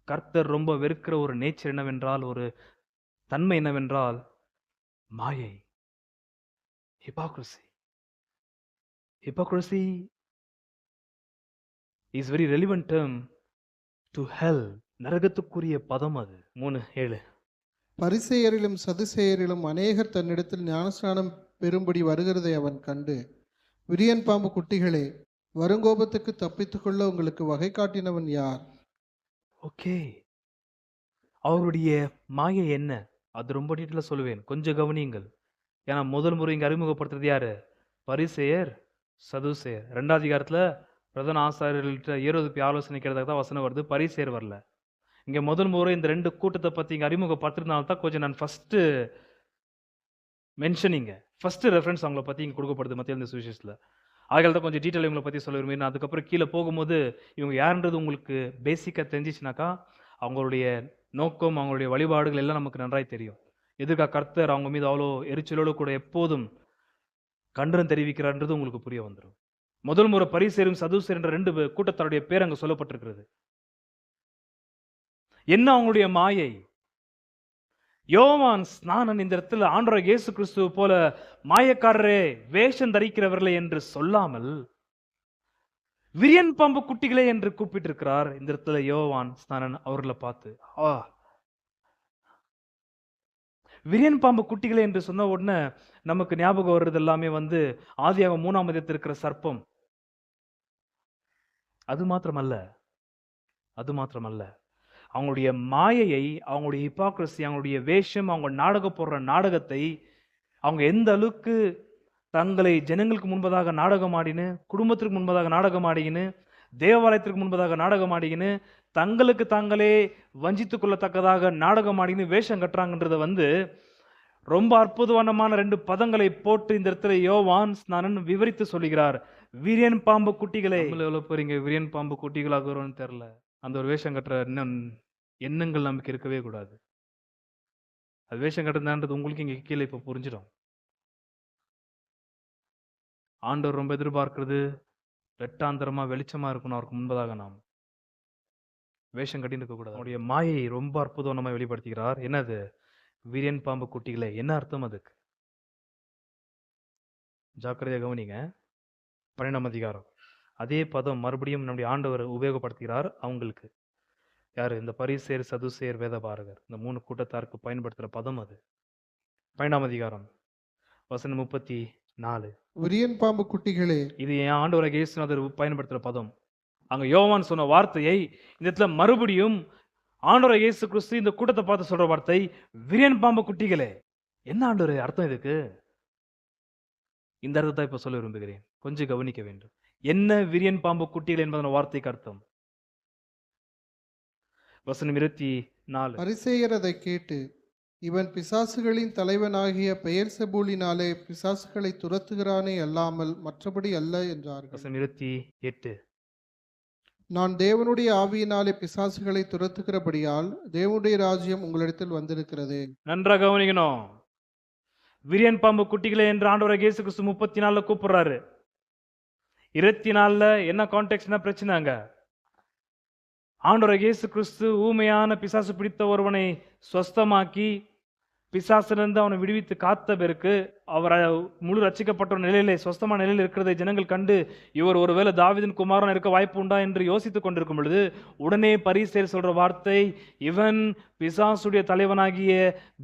Speaker 1: கர்த்தர் ரொம்ப வெறுக்கிற ஒரு நேச்சர் என்னவென்றால், ஒரு தன்மை என்னவென்றால் மாயை. hypocrisy. Hypocrisy is very relevant term to hell. நரகத்துக்குரிய பதம் அது. 3:7.
Speaker 2: பரிசேயரிலும் சதுசேயரிலும் அநேகர் தன்னிடத்தில் ஞானஸ்நானம் பெறும்படி வருகிறதை அவன் கண்டு, விரியன் பாம்பு குட்டிகளே, வருங்கோபத்துக்கு தப்பித்துக்கொள்ள உங்களுக்கு வகை காட்டினவன் யார்?
Speaker 1: ஓகே, அவருடைய மாயை என்ன? அது ரொம்ப டீட்டெயிலாக சொல்லுவேன், கொஞ்சம் கவனியுங்கள். ஏன்னா முதல் முறை இங்கே அறிமுகப்படுத்துறது யாரு? பரிசேயர், சதுசேயர். 2வது அதிகாரத்தில் பிரதான ஆசாரியர்கள்ட்ட ஏரோது போய் ஆலோசனை கேட்டதாக தான் வசனம் வருது, பரிசேயர் வரல. இங்கே முதல் முறை இந்த 2 கூட்டத்தை பற்றி இங்கே அறிமுகப்படுத்துறதுனால தான் கொஞ்சம் நான் ஃபஸ்ட்டு மென்ஷனிங்க, ஃபஸ்ட்டு ரெஃபரன்ஸ் அவங்கள பற்றி இங்கே கொடுக்கப்படுது மத்திய இந்த சுவிசேஷத்தில். ஆகையால் தான் கொஞ்சம் டீட்டெயில் இவங்களை பற்றி சொல்ல விரும்புகிறேன். அதுக்கப்புறம் கீழே போகும்போது இவங்க யாருன்றது உங்களுக்கு பேசிக்காக தெரிஞ்சிச்சுனாக்கா அவங்களுடைய நோக்கம், அவங்களுடைய வழிபாடுகள் எல்லாம் நமக்கு நன்றாய் தெரியும். எதுக்காக கர்த்தர் அவங்க மீது அவ்வளோ எரிச்சலோடு கூட எப்போதும் கண்டனம் தெரிவிக்கிறார்ன்றது உங்களுக்கு புரிய வந்துடும். முதல் முறை பரிசேரும் சதுசேர் என்ற 2 கூட்டத்தாருடைய பேர் அங்கே சொல்லப்பட்டிருக்கிறது. என்ன அவங்களுடைய மாயை? யோவான் ஸ்நானன் இந்த இடத்துல ஆண்டவராகிய இயேசு கிறிஸ்துவ போல மாயக்காரரே, வேஷம் தரிக்கிறவர்களே என்று சொல்லாமல் விரியன் பாம்பு குட்டிகளே என்று கூப்பிட்டிருக்கிறார் இந்த இடத்துல யோவான் ஸ்நானன் அவர்களை பார்த்து. விரியன் பாம்பு குட்டிகளே என்று சொன்ன உடனே நமக்கு ஞாபகம் வர்றது எல்லாமே ஆதியாகமம் 3ஆம் அதிகாரத்தில் இருக்கிற சர்ப்பம். அது மாத்திரமல்ல, அவங்களுடைய மாயையை, அவங்களுடைய ஹிப்பாக்ரசி, அவங்களுடைய வேஷம், அவங்க நாடகம் போடுற நாடகத்தை, அவங்க எந்த அளவுக்கு தங்களை ஜனங்களுக்கு முன்பதாக நாடகம் ஆடினு, குடும்பத்திற்கு முன்பதாக நாடகம் ஆடிக்கின்னு, தேவாலயத்திற்கு முன்பதாக நாடகம் ஆடிக்கின்னு, தங்களுக்கு தாங்களே வஞ்சித்து கொள்ளத்தக்கதாக நாடகம் ஆடிக்கின்னு வேஷம் கட்டுறாங்கன்றத ரொம்ப அற்புதமான 2 பதங்களை போட்டு இந்த இடத்துல யோவான் ஸ்நானன் விவரித்து சொல்லுகிறார். விரியன் பாம்பு குட்டிகளே. எவ்வளோ போறீங்க விரியன் பாம்பு குட்டிகளாகிறோன்னு தெரியல. அந்த ஒரு வேஷம் கட்டுற எண்ணங்கள் நமக்கு இருக்கவே கூடாது. அது வேஷம் கட்டுறதுன்றது உங்களுக்கு இங்கே கீழே இப்போ புரிஞ்சிடும். ஆண்டவர் ரொம்ப எதிர்பார்க்கிறது வெட்டாந்தரமா வெளிச்சமா இருக்கணும் அவருக்கு முன்பதாக. நாம் வேஷம் கட்டின்னு இருக்கக்கூடாது. அவருடைய மாயை ரொம்ப அற்புதம் நம்ம வெளிப்படுத்துகிறார். என்னது? வீரியன் பாம்பு குட்டிகளே. என்ன அர்த்தம் அதுக்கு? ஜாக்கிரதையாக கவனிங்க. 12ஆம் அதிகாரம் அதே பதம் மறுபடியும் நம்முடைய ஆண்டவர் உபயோகப்படுத்துகிறார் அவங்களுக்கு. யார்? இந்த பரிசேர், சதுசேர், வேதபாரகர், இந்த 3 கூட்டத்தாருக்கு பயன்படுத்துகிற பதம் அது. 12ஆம் அதிகாரம் வசனம் 34.
Speaker 2: விரியன் பாம்பு குட்டிகளே.
Speaker 1: இது என் ஆண்டவராகிய இயேசுநாதர் பயன்படுத்துகிற பதம். அங்க யோவான் சொன்ன வார்த்தையை இந்த இடத்துல மறுபடியும் ஆண்டவராகிய இயேசு கிறிஸ்து இந்த கூட்டத்தை பார்த்து சொல்ற வார்த்தை விரியன் பாம்பு குட்டிகளே. என்ன ஆண்டவரே அர்த்தம் இதுக்கு? இந்த அர்த்தத்தை இப்ப சொல்ல விரும்புகிறேன், கொஞ்சம் கவனிக்க வேண்டும். என்ன விரியன் பாம்பு குட்டிகள் என்பதன் வார்த்தைக்கு அர்த்தம்? வசனம் 24.
Speaker 2: பரிசேயர் அதை கேட்டு, இவன் பிசாசுகளின் தலைவனாகிய பெயர்செபூலினாலே பிசாசுகளை துரத்துகிறானே அல்லாமல் மற்றபடி அல்ல என்றார்கள்.
Speaker 1: வசனம் 28.
Speaker 2: நான் தேவனுடைய ஆவியினாலே பிசாசுகளை துரத்துகிறபடியால் தேவனுடைய ராஜ்யம் உங்களிடத்தில் வந்திருக்கிறது.
Speaker 1: நன்றாக கவனிக்கணும். விரியன் பாம்பு குட்டிகளே என்று ஆண்டவராகிய இயேசு கிறிஸ்து 34 கூப்பிடுறாரு. 24 என்ன கான்டெக்ட்னா பிரச்சனை? அங்க ஆண்டவராகிய இயேசு கிறிஸ்து ஊமையான பிசாசு பிடித்த ஒருவனை ஸ்வஸ்தமாக்கி பிசாசிலிருந்து அவனை விடுவித்து காத்த பிறகு அவர் முழு ரட்சிக்கப்பட்ட நிலையிலே ஸ்வஸ்தமான நிலையில் இருக்கிறதை ஜனங்கள் கண்டு இவர் ஒருவேளை தாவீதின் குமாரன் இருக்க வாய்ப்பு உண்டா என்று யோசித்துக் கொண்டிருக்கும் பொழுது உடனே பரிசேயர் சொல்ற வார்த்தை, இவன் பிசாசுடைய தலைவனாகிய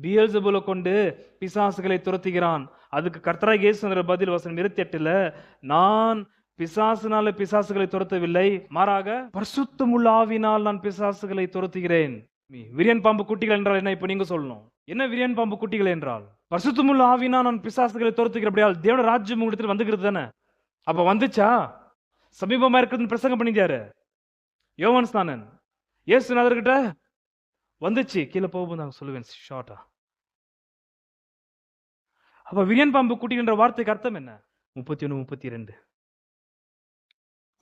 Speaker 1: பியல்செபூலை கொண்டு பிசாசுகளை துரத்துகிறான். அதுக்கு கர்த்தராகிய இயேசு பதில் வசனம் 28, நான் பிசாசினால பிசாசுகளை துரத்தவில்லை, மாறாக பரிசுத்தமுள்ள ஆவியினால் நான் பிசாசுகளை துரத்துகிறேன். விரியன் பாம்பு குட்டிகள் என்றால் என்ன? இப்ப நீங்க சொல்லணும். என்ன விரியன் பாம்பு குட்டிகள் என்றால்? பரிசுத்தமுள்ள ஆவினா நான் பிசாசுகளை துரத்துகிறபடியால் தேவனுடைய ராஜ்யம் உங்களிடத்தில் வந்துகிறது தானே. அப்ப வந்துச்சா? சமீபமா இருக்கிறது பிரசங்கம் பண்ணிட்டாரு யோவான் ஸ்நானன். இயேசுநாதர்கிட்ட வந்துச்சு. கீழே போகும்போது நான் சொல்லுவேன் ஷார்ட்டா. அப்ப விரியன் பாம்பு குட்டிகள் என்ற வார்த்தைக்கு அர்த்தம் என்ன? 31, 32.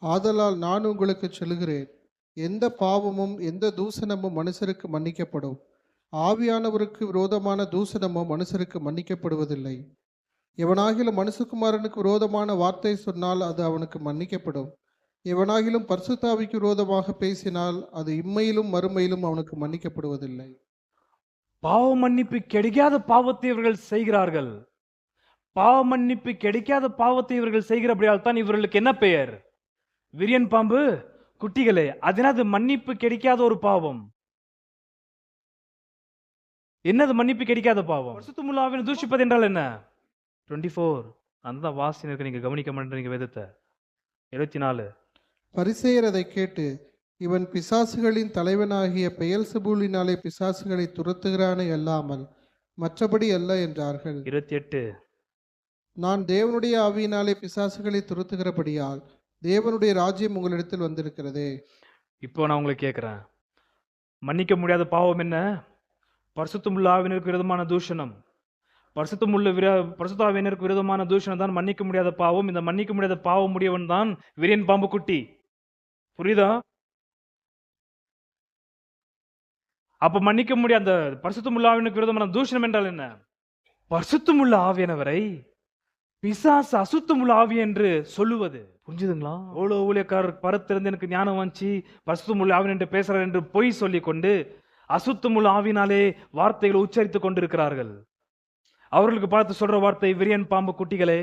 Speaker 2: ஆதலால் நான் உங்களுக்கு சொல்லுகிறேன், எந்த பாவமும் எந்த தூசணமும் மனுஷருக்கு மன்னிக்கப்படும், ஆவியானவருக்கு விரோதமான தூசணமோ மனுஷருக்கு மன்னிக்கப்படுவதில்லை. எவனாகிலும் மனுஷகுமாரனுக்கு விரோதமான வார்த்தை சொன்னால் அது அவனுக்கு மன்னிக்கப்படும். எவனாகிலும் பரிசுத்தாவிக்கு விரோதமாக பேசினால் அது இம்மையிலும் மறுமையிலும் அவனுக்கு மன்னிக்கப்படுவதில்லை.
Speaker 1: பாவ மன்னிப்பு கிடைக்காத பாவத்தை இவர்கள் செய்கிறார்கள். பாவ மன்னிப்பு கிடைக்காத பாவத்தை இவர்கள் செய்கிறபடியால் தான் இவர்களுக்கு என்ன பெயர்? விரியன் பாம்பு குட்டிகளே. அதனால் அது மன்னிப்பு கிடைக்காத ஒரு பாவம். என்னது மன்னிப்பு கிடைக்காத பாவம்? பரிசுத்தமுள்ள ஆவியை தூஷிப்பது என்றால் என்ன? 24 அந்த வாசனை இருக்கு, நீங்க கவனிக்க மாட்டேங்கிறீங்க வேதத்தை. 24
Speaker 2: பரிசேயர் அதை கேட்டு, இவன் பிசாசுகளின் தலைவனாகிய பெயல்செபூலினாலே பிசாசுகளை துரத்துகிறானே அல்லாமல் மற்றபடி அல்ல என்றார்கள்.
Speaker 1: 28
Speaker 2: நான் தேவனுடைய ஆவியினாலே பிசாசுகளை துரத்துகிறபடியால் தேவனுடைய ராஜ்யம் உங்களிடத்தில் வந்திருக்கிறதே.
Speaker 1: இப்போ நான் உங்களை கேட்கிறேன், மன்னிக்க முடியாத பாவம் என்ன? பரிசுத்தமுள்ள ஆவியினருக்கு விரோதமான தூஷணம். பரிசுத்த ஆவியினருக்கு விரோதமான தூஷணம் தான் மன்னிக்க முடியாத பாவம். இந்த மன்னிக்க முடியாத பாவம் உடையவன் தான் விரியன் பாம்பு குட்டி. புரியுதா? அப்ப மன்னிக்க முடியாத அந்த பரிசுத்தமுள்ள ஆவியினருக்கு விரோதமான தூஷணம் என்றால் என்ன? பரிசுத்தமுள்ள ஆவியானவரை பிசாசு அசுத்தமுள்ள ஆவி என்று சொல்லுவது. புரிஞ்சுதுங்களா? ஊழியக்காரர் பரத்திலிருந்து எனக்கு ஞானம் வந்துச்சு, பரிசுத்தமுள்ள ஆவியன் என்று பேசுறார் என்று பொய் சொல்லிக் கொண்டு அசுத்தமுள்ள ஆவினாலே வார்த்தைகளை உச்சரித்துக் கொண்டிருக்கிறார்கள். அவர்களுக்கு பார்த்து சொல்ற வார்த்தை, விரியன் பாம்பு குட்டிகளே,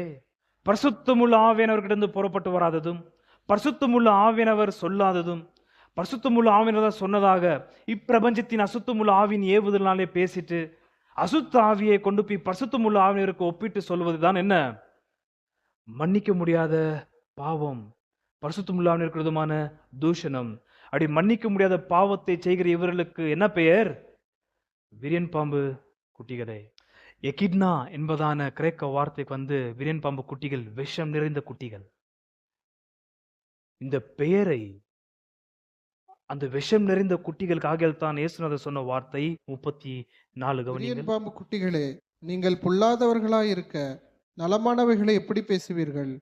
Speaker 1: பரிசுத்தமுள்ள ஆவியானவர்கிட்ட புறப்பட்டு வராததும், பரிசுத்தமுள்ள ஆவியானவர் சொல்லாததும், பரிசுத்தமுள்ள ஆவியானவர் சொன்னதாக இப்பிரபஞ்சத்தின் அசுத்தமுள்ள ஆவியின் ஏவுதலினாலே பேசிட்டு அசுத்த ஆவியை கொண்டு போய் பரிசுத்தமுள்ள ஆவியானவருக்கு ஒப்பிட்டு சொல்வதுதான் என்ன? மன்னிக்க முடியாத பாவம், பரிசுத்தமுள்ள ஆவியானவருக்கு விரோதமான தூஷணம். அப்படி மன்னிக்க முடியாத பாவத்தை செய்கிற இவர்களுக்கு என்ன பெயர்? விரியன் பாம்பு குட்டிகளே. எகிட்னா என்பதான கிரேக்க வார்த்தைக்கு விரியன் பாம்பு குட்டிகள், விஷம் நிறைந்த குட்டிகள். இந்த பெயரை அந்த விஷம் நிறைந்த குட்டிகளுக்கு ஆகியால் தான் இயேசுநாதர் சொன்ன வார்த்தை 34
Speaker 2: விரியன்
Speaker 1: கவனிங்கள்.
Speaker 2: பாம்பு குட்டிகளே, நீங்கள் பொல்லாதவர்களாய் இருக்க நலமானவைகளை எப்படி பேசுவீர்கள்?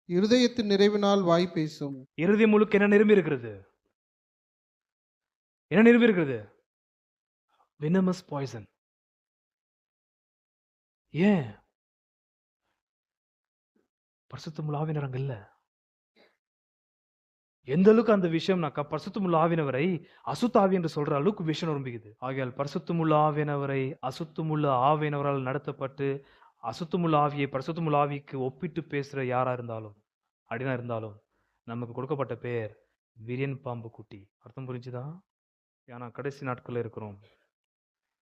Speaker 2: இருதயத்தின் நிறைவினால் வாய் பேசும்.
Speaker 1: இருதயம் முழுக்க என்ன நிரம்பி இருக்கிறது? என்ன நிரம்பி இருக்கிறது? Venomous poison. ஏன்? பரிசுத்தமுள்ள ஆவியினர் அங்க இல்ல. எந்த அளவுக்கு அந்த விஷயம் பரிசுத்தமுள்ள ஆவியினவரை அசுத்த ஆவி என்று சொல்ற அளவுக்கு விஷயம் நிரம்பிக்குது. ஆகையால் பரிசுத்தமுள்ள ஆவியினவரை அசுத்தமுள்ள ஆவியினவரால் நடத்தப்பட்டு அசுத்தமுள்ள ஆவியை பரிசுத்தமுள்ள ஆவிக்கு ஒப்பிட்டு பேசுற யாரா இருந்தாலும், அப்படின்னா இருந்தாலும், நமக்கு கொடுக்கப்பட்ட பெயர் விரியன் பாம்பு குட்டி. அர்த்தம் புரிஞ்சுதா? ஏன்னா கடைசி நாட்கள்ல இருக்கிறோம்.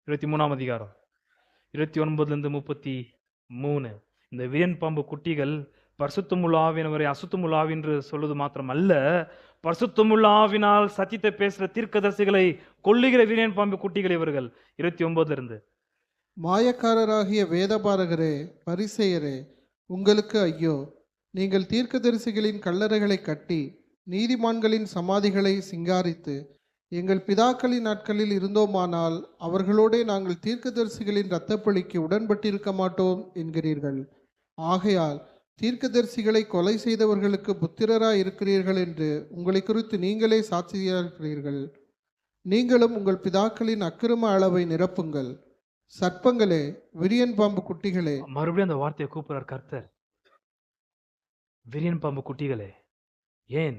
Speaker 1: 23ஆம் அதிகாரம் 29 33. இந்த விரியன் பாம்பு குட்டிகள் பரிசுத்தமுள்ள ஆவியினவரை அசுத்தமுள்ள ஆவி என்று சொல்வது மாத்திரம் அல்ல, பரிசுத்தமுள்ள ஆவினால் சத்தியத்தை பேசுற தீர்க்கதரிசிகளை கொல்லுகிற விரியன் பாம்பு குட்டிகள் இவர்கள். 29 இருந்து.
Speaker 2: மாயக்காரராகிய வேதபாரகரே, பரிசேயரே, உங்களுக்கு ஐயோ! நீங்கள் தீர்க்கதரிசிகளின் கல்லறைகளை கட்டி நீதிமான்களின் சமாதிகளை சிங்காரித்து, எங்கள் பிதாக்களின் நாட்களில் இருந்தோமானால் அவர்களோடே நாங்கள் தீர்க்கதரிசிகளின் இரத்தப்பழிக்கு உடன்பட்டிருக்க மாட்டோம் என்கிறீர்கள். ஆகையால் தீர்க்கதரிசிகளை கொலை செய்தவர்களுக்கு புத்திரராய் இருக்கிறீர்கள் என்று உங்களை குறித்து நீங்களே சாட்சியாகிறீர்கள். நீங்களும் உங்கள் பிதாக்களின் அக்கிரம அளவை நிரப்புங்கள். சர்ப்பங்களே, விரியன் பாம்பு குட்டிகளே.
Speaker 1: மறுபடியும் அந்த வார்த்தையை கூப்பிடுறார் கர்த்தர். விரியன் பாம்பு குட்டிகளே. ஏன்?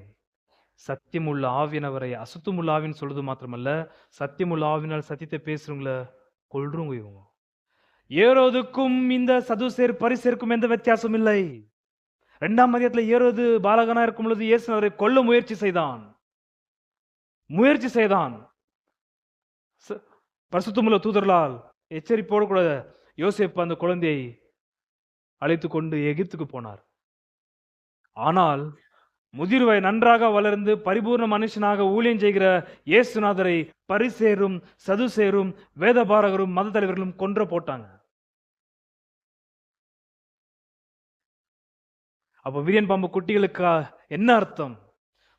Speaker 1: சத்தியமுள்ள ஆவியானவரை அசுத்தமுள்ள ஆவின்னு சொல்றது மாத்திரமல்ல, சத்தியமுள்ள ஆவினால் சத்தியத்தை பேசுறவங்கள கொல்றவங்க இவங்க. ஏரோதுக்கும் இந்த சதுசேர் பரிசேருக்கும் எந்த வித்தியாசம் இல்லை. 2ஆம் அதிகாரத்துல ஏரோது பாலகனா இருக்கும் பொழுது இயேசு அவரை கொல்ல முயற்சி செய்தான். பரிசுத்தமுள்ள தூதர்களால் எச்சரிப்போடு கூட யோசேப்பு அந்த குழந்தையை அழைத்து கொண்டு எகிப்துக்கு போனார். ஆனால் முதிர்வை நன்றாக வளர்ந்து பரிபூர்ண மனுஷனாக ஊழியம் செய்கிற இயேசுநாதரை பரிசேரும் சதுசேரும் வேதபாரகரும் மத தலைவர்களும் கொன்று போட்டாங்க. அப்ப விரியன் பாம்பு குட்டிகளுக்கு என்ன அர்த்தம்?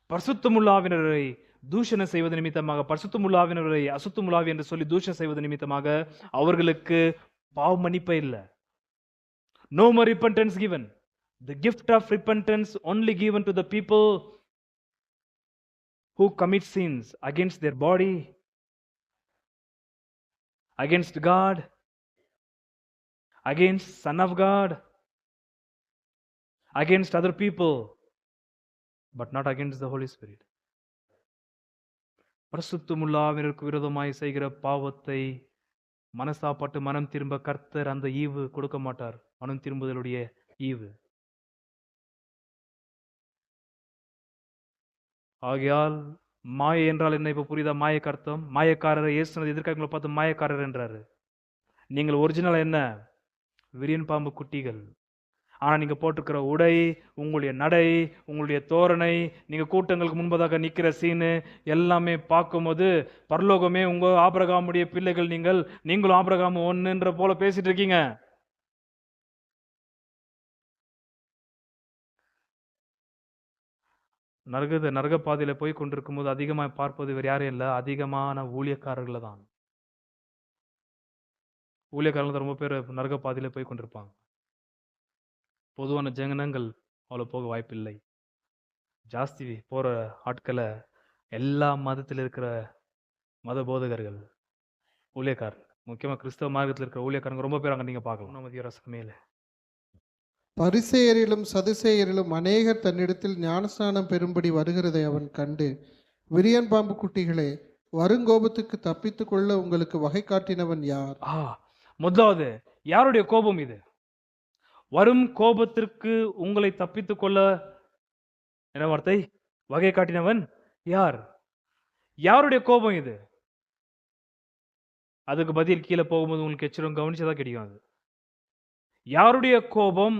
Speaker 1: பரிசுத்தமுள்ள ஆவியினரை தூஷணம் செய்வது நிமித்தமாக, பரிசுத்தமுள்ள ஆவியினரை அசுத்தமுள்ள ஆவி என்று சொல்லி தூஷணம் செய்வது நிமித்தமாக அவர்களுக்கு பாவ மன்னிப்பே இல்லை. No more repentance given. The gift of repentance only given to the people who commit sins against their body, against God, against Son of God, against other people, but not against the Holy Spirit. பரிசுத்தமுள்ள ஆவியினருக்கு விரோதமாய் செய்கிற பாவத்தை மனசாப்பட்டு மனம் திரும்ப கர்த்தர் அந்த ஈவு கொடுக்க மாட்டார். மனம் திரும்புதலுடைய ஈவு. ஆகையால் மாயை என்றால் என்ன இப்ப புரியுதா? மாயக்கு அர்த்தம் மாயக்காரர். இயேசுநாதர் எதிர்க்காரங்களை பார்த்து மாயக்காரர் என்றாரு. நீங்கள் ஒரிஜினல் என்ன? விரியன் பாம்பு குட்டிகள். ஆனா நீங்க போட்டிருக்கிற உடை, உங்களுடைய நடை, உங்களுடைய தோரணை, நீங்க கூட்டங்களுக்கு முன்பதாக நிக்கிற சீனு எல்லாமே பார்க்கும்போது பரலோகமே உங்க ஆபிரகாமுடைய பிள்ளைகள் நீங்கள், நீங்களும் ஆபிரகாம் ஒண்ணுன்ற போல பேசிட்டு இருக்கீங்க. நரக பாதையில போய் கொண்டிருக்கும்போது அதிகமாக பார்ப்பது வேறு யாரும் இல்ல, அதிகமான ஊழியக்காரர்களை தான். ஊழியக்காரர்கள் ரொம்ப பேர் நரக பாதையில போய் கொண்டிருப்பாங்க. பொதுவான ஜனங்கள் அவ்வளவு போக வாய்ப்பில்லை. ஜாஸ்தி போற ஆட்களை எல்லா மதத்தில் இருக்கிற மத போதகர்கள், ஊழியக்காரர், முக்கியமா கிறிஸ்தவ மார்க்கத்தில் இருக்கிற ஊழியக்காரங்க ரொம்ப பேர் அங்க நீங்க பார்க்கலாம். மதிய ரசமையில
Speaker 2: பரிசேயரிலும் சதுசேயரிலும் அநேகர் தன்னிடத்தில் ஞானஸ்நானம் பெறும்படி வருகிறதை அவன் கண்டு, விரியன் பாம்பு குட்டிகளே, வருங்கோபத்துக்கு தப்பித்துக் கொள்ள உங்களுக்கு வகை காட்டினவன் யார்?
Speaker 1: முதலாவது யாருடைய கோபம் இது? வரும் கோபத்திற்கு உங்களை தப்பித்துக் கொள்ள என்ன வார்த்தை? வகை காட்டினவன் யார்? யாருடைய கோபம் இது? அதுக்கு பதில் கீழே போகும்போது உங்களுக்கு எச்சரிக்கை கவனிச்சதா கிடைக்கும். அது யாருடைய கோபம்?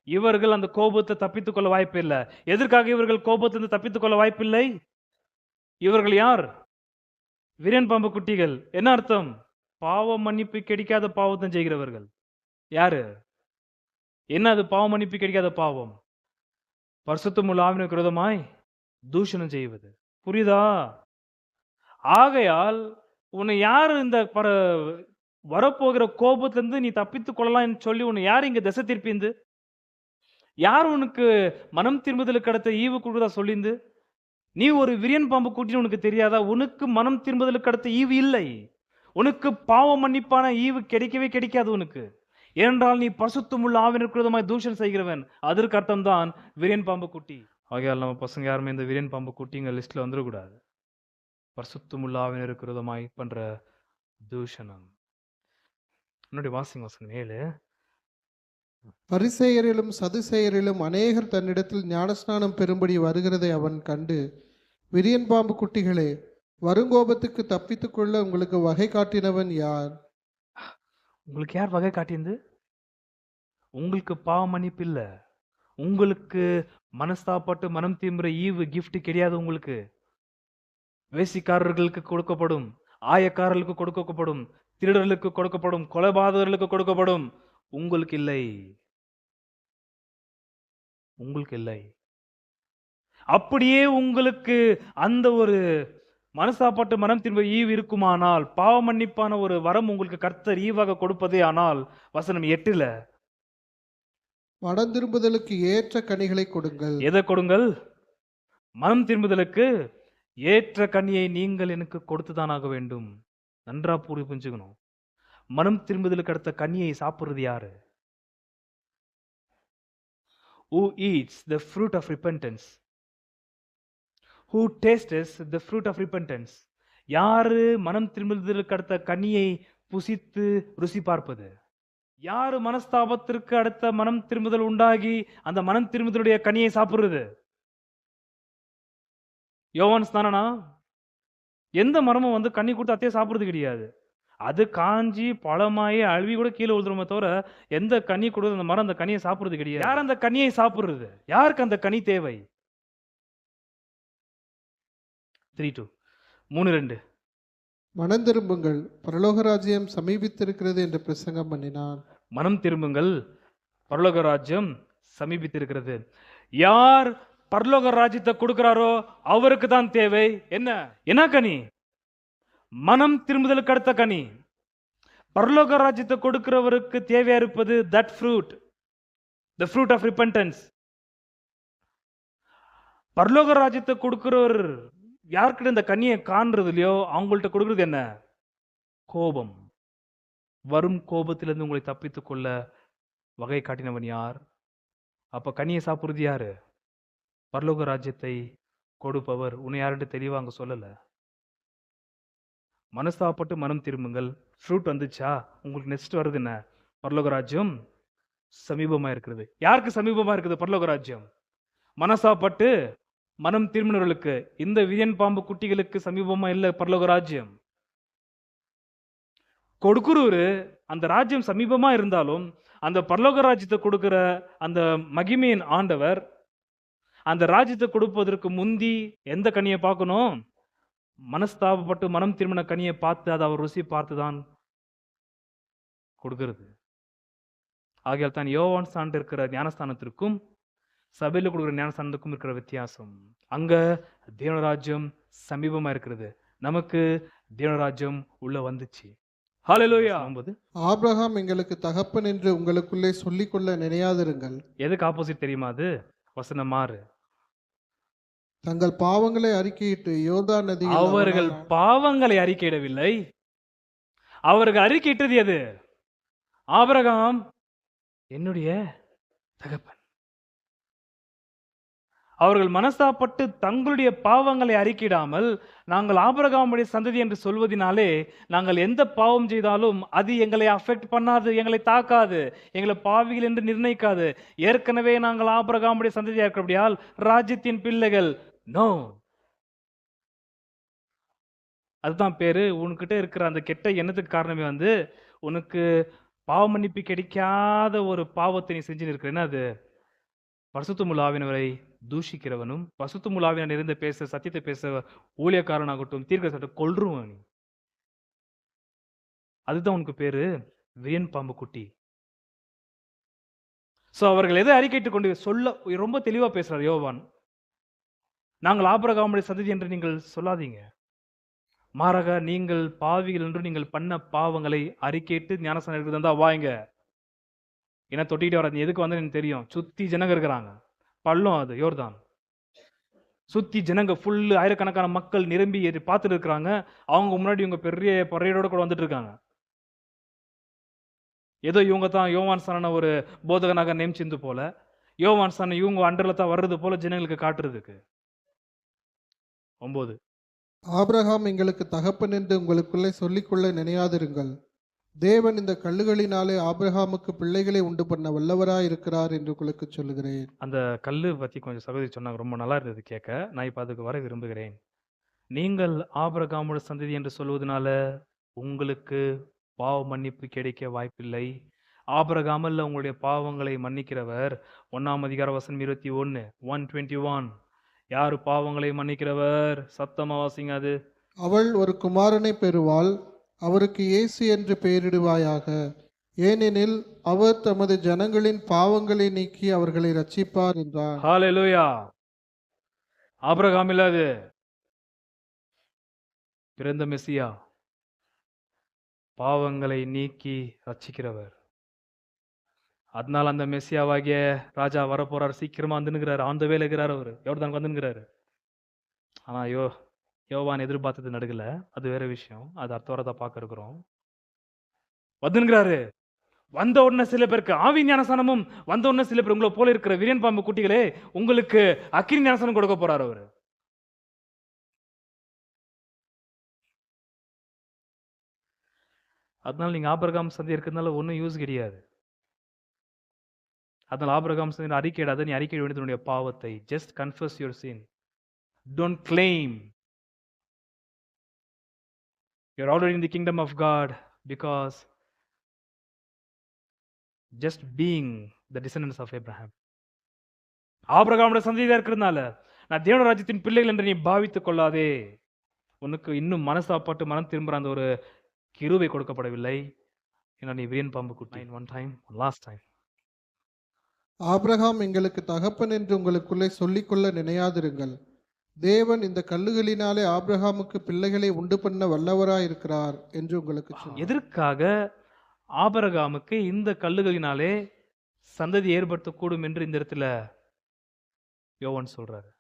Speaker 1: இவர்கள் அந்த கோபத்தை தப்பித்துக் கொள்ள வாய்ப்பு இல்லை. எதற்காக இவர்கள் கோபத்திலிருந்து தப்பித்துக் கொள்ள வாய்ப்பில்லை? இவர்கள் யார்? விரியன் பாம்பு குட்டிகள். என்ன அர்த்தம்? பாவ மன்னிப்பு கிடைக்காத பாவத்தை செய்கிறவர்கள். யாரு? என்ன அது பாவ மன்னிப்பு கிடைக்காத பாவம்? பரிசுத்தமுள்ள ஆவியானவருக்கு விரோதமாய் தூஷணம் செய்வது. புரியுதா? ஆகையால் உன்னை யாரு இந்த வரப்போகிற கோபத்திலிருந்து நீ தப்பித்துக் கொள்ளலாம் சொல்லி உன்னை யார் இங்க திசை திருப்பிந்து? யார் உனக்கு மனம் திரும்புதலுக்கு அடுத்த ஈவு கொடுத்தா சொல்லிந்து? நீ ஒரு விரியன் பாம்பு கூட்டின்னு உனக்கு தெரியாதா? உனக்கு மனம் திரும்புதலுக்கு அடுத்த ஈவு இல்லை. உனக்கு பாவ மன்னிப்பான ஈவு கிடைக்கவே கிடைக்காது உனக்கு. ஏனென்றால் நீ பரிசுத்தமுள்ள ஆவியானவருக்கு விரோதமாய் தூஷணம் செய்கிறவன். அதற்கு அர்த்தம் தான் விரியன் பாம்பு குட்டி. ஆகையால் நம்ம பசங்க யாருமே இந்த விரியன் பாம்பு குட்டிங்க லிஸ்ட்ல வந்துடக்கூடாது. பரிசுத்தமுள்ள ஆவியானவருக்கு விரோதமாய் பண்ற தூஷணம். என்னுடைய வாசிங்க வசனம் 7.
Speaker 2: பரிசேயரிலும் சதுசேயரிலும் அநேகர் தன்னிடத்தில் ஞானஸ்நானம் பெறும்படி வருகிறதை அவன் கண்டு, விரியன் பாம்பு குட்டிகளே, வருங்கோபத்துக்கு தப்பித்துக் கொள்ள உங்களுக்கு வகை காட்டினவன் யார்?
Speaker 1: உங்களுக்கு யார் வகை காட்டியது? உங்களுக்கு பாவ மன்னிப்பு இல்ல, உங்களுக்கு மனஸ்தாப்பட்டு மனம் திரும்புற ஈவு கிஃப்ட் கிடையாது. உங்களுக்கு வேசிக்காரர்களுக்கு கொடுக்கப்படும், ஆயக்காரர்களுக்கு கொடுக்கப்படும், திருடர்களுக்கு கொடுக்கப்படும், கொலைபாதகர்களுக்கு கொடுக்கப்படும். உங்களுக்கு இல்லை. உங்களுக்கு இல்லை. அப்படியே உங்களுக்கு அந்த ஒரு மனசாப்பட்டு மனம் திரும்ப ஈவு இருக்குமானால், பாவ மன்னிப்பான ஒரு வரம் உங்களுக்கு கர்த்தர் ஈவாக கொடுப்பதே ஆனால், வசனம் 8ல
Speaker 2: மனம் திரும்புதலுக்கு ஏற்ற கனிகளை கொடுங்கள்.
Speaker 1: எதை கொடுங்கள்? மனம் திரும்புதலுக்கு ஏற்ற கனியை நீங்கள் எனக்கு கொடுத்துதான் ஆக வேண்டும். நன்றா புரிஞ்சுக்கணும். மனம் திரும்புதலுக்கு அடுத்த கனியை சாப்பிடுறது யாரு? Who eats the fruit of repentance? Who tastes the fruit of repentance? யாரு மனம் திரும்புதலுக்கு அடுத்த கனியை புசித்து ருசி பார்ப்பது? யாரு மனஸ்தாபத்திற்கு அடுத்த மனம் திரும்புதல் உண்டாகி அந்த மனம் திரும்புதலுடைய கனியை சாப்பிடுறது? யோவான் ஸ்நானனா? எந்த மரமும் வந்து கனி கொடுத்து அத்தையே சாப்பிடுறது கிடையாது. அது காஞ்சி பழமாயி அழுவி கூட கீழே விழுந்துருமே தவிர எந்த கனி கொடுத்து அந்த மரம் அந்த கனியை சாப்பிடுறது கிடையாது. யார் அந்த கனியை சாப்பிடுறது? யாருக்கு அந்த கனி தேவை? 3:2
Speaker 2: மனம் திரும்புங்கள், பரலோக ராஜ்யம் சமீபித்திருக்கிறது என்று பிரசங்கம் பண்ணினான்.
Speaker 1: மனம் திரும்புங்கள், பரலோக ராஜ்யம் சமீபித்திருக்கிறது. யார் பரலோக ராஜ்யத்தை கொடுக்கிறாரோ அவருக்கு தான் தேவை. என்ன கனி? மனம் திரும்புதலுக்கு அடுத்த கனி. பரலோக ராஜ்யத்தை கொடுக்கிறவருக்கு தேவையா இருப்பது that fruit, the fruit of repentance. பரலோக ராஜ்யத்தை கொடுக்கிறவர் யார்கிட்ட இந்த கனியை காண்றது இல்லையோ அவங்கள்ட்ட கொடுக்கிறது என்ன? கோபம். வரும் கோபத்திலிருந்து உங்களை தப்பித்துக் கொள்ள வகை காட்டினவன் யார்? அப்ப கனியை சாப்பிடுறது யாரு? பரலோக ராஜ்யத்தை கொடுப்பவர். உன்னை யாருன்னு தெளிவா அங்க சொல்லல. மனஸ்தாபப்பட்டு மனம் திரும்புங்கள். ஃப்ரூட் வந்துச்சா? உங்களுக்கு நெக்ஸ்ட் வருது என்ன? பரலோக ராஜ்யம் சமீபமா இருக்கிறது. யாருக்கு சமீபமா இருக்குது பரலோக ராஜ்யம்? மனசாப்பட்டு மனம் திரும்பினவர்களுக்கு. இந்த விரியன் பாம்பு குட்டிகளுக்கு சமீபமா இல்ல பரலோக ராஜ்யம். கொடுக்குறவரு அந்த ராஜ்யம் சமீபமா இருந்தாலும் அந்த பரலோக ராஜ்யத்தை கொடுக்கிற அந்த மகிமையின் ஆண்டவர் அந்த ராஜ்யத்தை கொடுப்பதற்கு முந்தி எந்த கனியை பார்க்கணும்? மனஸ்தாபப்பட்டு மனம் திரும்பின கனியை பார்த்து அதை அவர் ருசி பார்த்துதான் கொடுக்கிறது. ஆகையால் தான் யோவான் சான்று இருக்கிற ஞானஸ்தானத்திற்கும் சபையில கொடுக்குற ஞானஸ்தானத்துக்கும் இருக்கிற வித்தியாசம். அங்க தேவராஜ்யம் சமீபமா இருக்கிறது, நமக்கு தேவராஜ்யம் உள்ள வந்துச்சு. ஹalleluya.
Speaker 2: ஆபிரகாம் எங்களுக்கு தகப்பன் என்று உங்களுக்குள்ளே சொல்லிக்கொள்ள நினையாதிருங்கள்.
Speaker 1: எதுக்கு ஆப்போசிட் தெரியுமா? அது வசனம் மாறு.
Speaker 2: தங்கள் பாவங்களை அறிக்கையிட்டு யோர்தான் நதியில்
Speaker 1: அவர்கள் பாவங்களை அறிக்கையிடவில்லை, அவர்கள் அறிக்கையிட்டது எது? ஆபிரகாம் என்னுடைய தகப்பன். அவர்கள் மனஸ்தாபப்பட்டு தங்களுடைய பாவங்களை அறிக்கையிடாமல் நாங்கள் ஆபிரகாமுடைய சந்ததி என்று சொல்வதினாலே நாங்கள் எந்த பாவம் செய்தாலும் அது எங்களை அஃபெக்ட் பண்ணாது, எங்களை தாக்காது, எங்களை பாவிகள் என்று நிர்ணயிக்காது. ஏற்கனவே நாங்கள் ஆபிரகாமுடைய சந்ததியாக இருக்கிறபடியால் ராஜ்யத்தின் பிள்ளைகள். நோ, அதுதான் பேரு. உன்கிட்ட இருக்கிற அந்த கெட்ட எண்ணத்துக்கு காரணமே உனக்கு பாவ மன்னிப்பு கிடைக்காத ஒரு பாவத்தை நீ செஞ்சு இருக்கிற. அது பரிசுத்தமுள்ள ஆவியானவரை தூஷிக்கிறவனும் பரிசுத்தமுள்ள ஆவியானவர் இருந்து பேச சத்தியத்தை பேச ஊழியக்காரனாகட்டும் தீர்க்கதரிசி கொல்றுவன். அதுதான் உனக்கு பேரு விரியன் பாம்பு குட்டி. சோ அவர்கள் எதை அறிக்கையிட்டு கொண்டு சொல்ல ரொம்ப தெளிவா பேசுறார் யோவான். நாங்கள் ஆபிரகாமுடைய சந்ததி என்று நீங்கள் சொல்லாதீங்க, மாறாக நீங்கள் பாவிகள் என்று நீங்கள் பண்ண பாவங்களை அறிக்கையிட்டு ஞானஸ்நானம் எடுக்கிறதா வாங்க. ஏன்னா தொட்டிக்கிட்டே வராது. எதுக்கு வந்து எனக்கு தெரியும், சுத்தி ஜனங்க இருக்கிறாங்க, பள்ளம் அது யோர்தான், சுத்தி ஜனங்க ஃபுல்லு ஆயிரக்கணக்கான மக்கள் நிரம்பி பார்த்துட்டு இருக்கிறாங்க. அவங்க முன்னாடி இவங்க பெரிய பறையோட கூட வந்துட்டு இருக்காங்க. ஏதோ இவங்க தான் யோவான் சான ஒரு போதகனாக நியமிச்சிருந்து போல, யோவான் சான இவங்க அண்டர்ல தான் வர்றது போல ஜனங்களுக்கு காட்டுறதுக்கு. 9
Speaker 2: ஆபிரகாம் எங்களுக்கு தகப்பன் என்று உங்களுக்குள்ளே சொல்லிக்கொள்ள நினையாதிருங்கள். தேவன் இந்த கல்லுகளினாலே ஆபிரகாமுக்கு பிள்ளைகளை உண்டு பண்ண வல்லவராய் இருக்கிறார் என்று உங்களுக்கு சொல்லுகிறேன்.
Speaker 1: அந்த கல்லு பத்தி கொஞ்சம் சகோதரி சொன்னாங்க, ரொம்ப நல்லா இருந்தது கேட்க. நான் இப்ப அதுக்கு வர விரும்புகிறேன். நீங்கள் ஆபிரகாமுடைய சந்ததி என்று சொல்வதனால உங்களுக்கு பாவ மன்னிப்பு கிடைக்க வாய்ப்பில்லை. ஆபிரகாமல்ல உங்களுடைய பாவங்களை மன்னிக்கிறவர். 1ஆம் அதிகாரம் வசனம் 21 121. யாரு பாவங்களை மன்னிக்கிறவர்? சத்தமா வாசிங்க. அது
Speaker 2: அவள் ஒரு குமாரனை பெறுவாள், அவருக்கு இயேசு என்று பெயரிடுவாயாக, ஏனெனில் அவர் தமது ஜனங்களின் பாவங்களை நீக்கி அவர்களை ரட்சிப்பார் என்றார்.
Speaker 1: ஹalleluya. ஆபிரகாம் இல்ல, அது பிறந்த மெசியா, பாவங்களை நீக்கி ரட்சிக்கிறவர். அதனால அந்த மெசியாவாகிய ராஜா வரப்போறார், சீக்கிரமா வந்துனுங்கிறாரு, ஆந்த வேலை இருக்கிறார், அவரு யோர்தான் வந்துங்கிறாரு. ஆனா யோவான் எதிர்பார்த்தது நடுகல, அது வேற விஷயம், அது அடுத்த வாரத்தை பார்க்க இருக்கிறோம். வந்துங்கிறாரு. வந்த உடனே சில பேருக்கு ஆவி ஞானஸ்நானமும், வந்த உடனே சில பேர் உங்களை போல இருக்கிற விரியன் பாம்பு குட்டிகளே உங்களுக்கு அக்கினி ஞானஸ்நானம் கொடுக்க போறாரு அவரு. அதனால நீங்க ஆபிரகாம் சந்ததி இருக்கிறதுனால ஒன்றும் யூஸ் கிடையாது. அதனால ஆபிரகாம் சந்ததி அறிக்கையிடாத, நீ அறிக்கை வேண்டியதுடைய பாவத்தை. Just confess your sin, don't claim. You're already in the kingdom of God because just being the descendants of Abraham. ஆபிரகாமுடைய சந்ததியா இருக்கிறதுனால நான் தேவ ராஜ்யத்தின் பிள்ளைகள் என்று நீ பாவித்துக் கொள்ளாதே. உனக்கு இன்னும் மனசாப்பட்டு மனம் திரும்புற அந்த ஒரு கிருபை கொடுக்கப்படவில்லை. ஏன்னா நீ விரியன் பாம்பு குட்டி. One time, last time.
Speaker 2: Abraham எங்களுக்கு தகப்பன் என்று உங்களுக்குள்ளே சொல்லிக்கொள்ள நினையாதிருங்கள். தேவன் இந்த கல்லுகளினாலே ஆபிரகாமுக்கு பிள்ளைகளை உண்டு பண்ண வல்லவராய் இருக்கிறார் என்று உங்களுக்கு சொன்னார்.
Speaker 1: எதற்காக ஆபிரகாமுக்கு இந்த கல்லுகளினாலே சந்ததி ஏற்படுத்தக்கூடும் என்று இந்த இடத்துல யோவான் சொல்றாரு?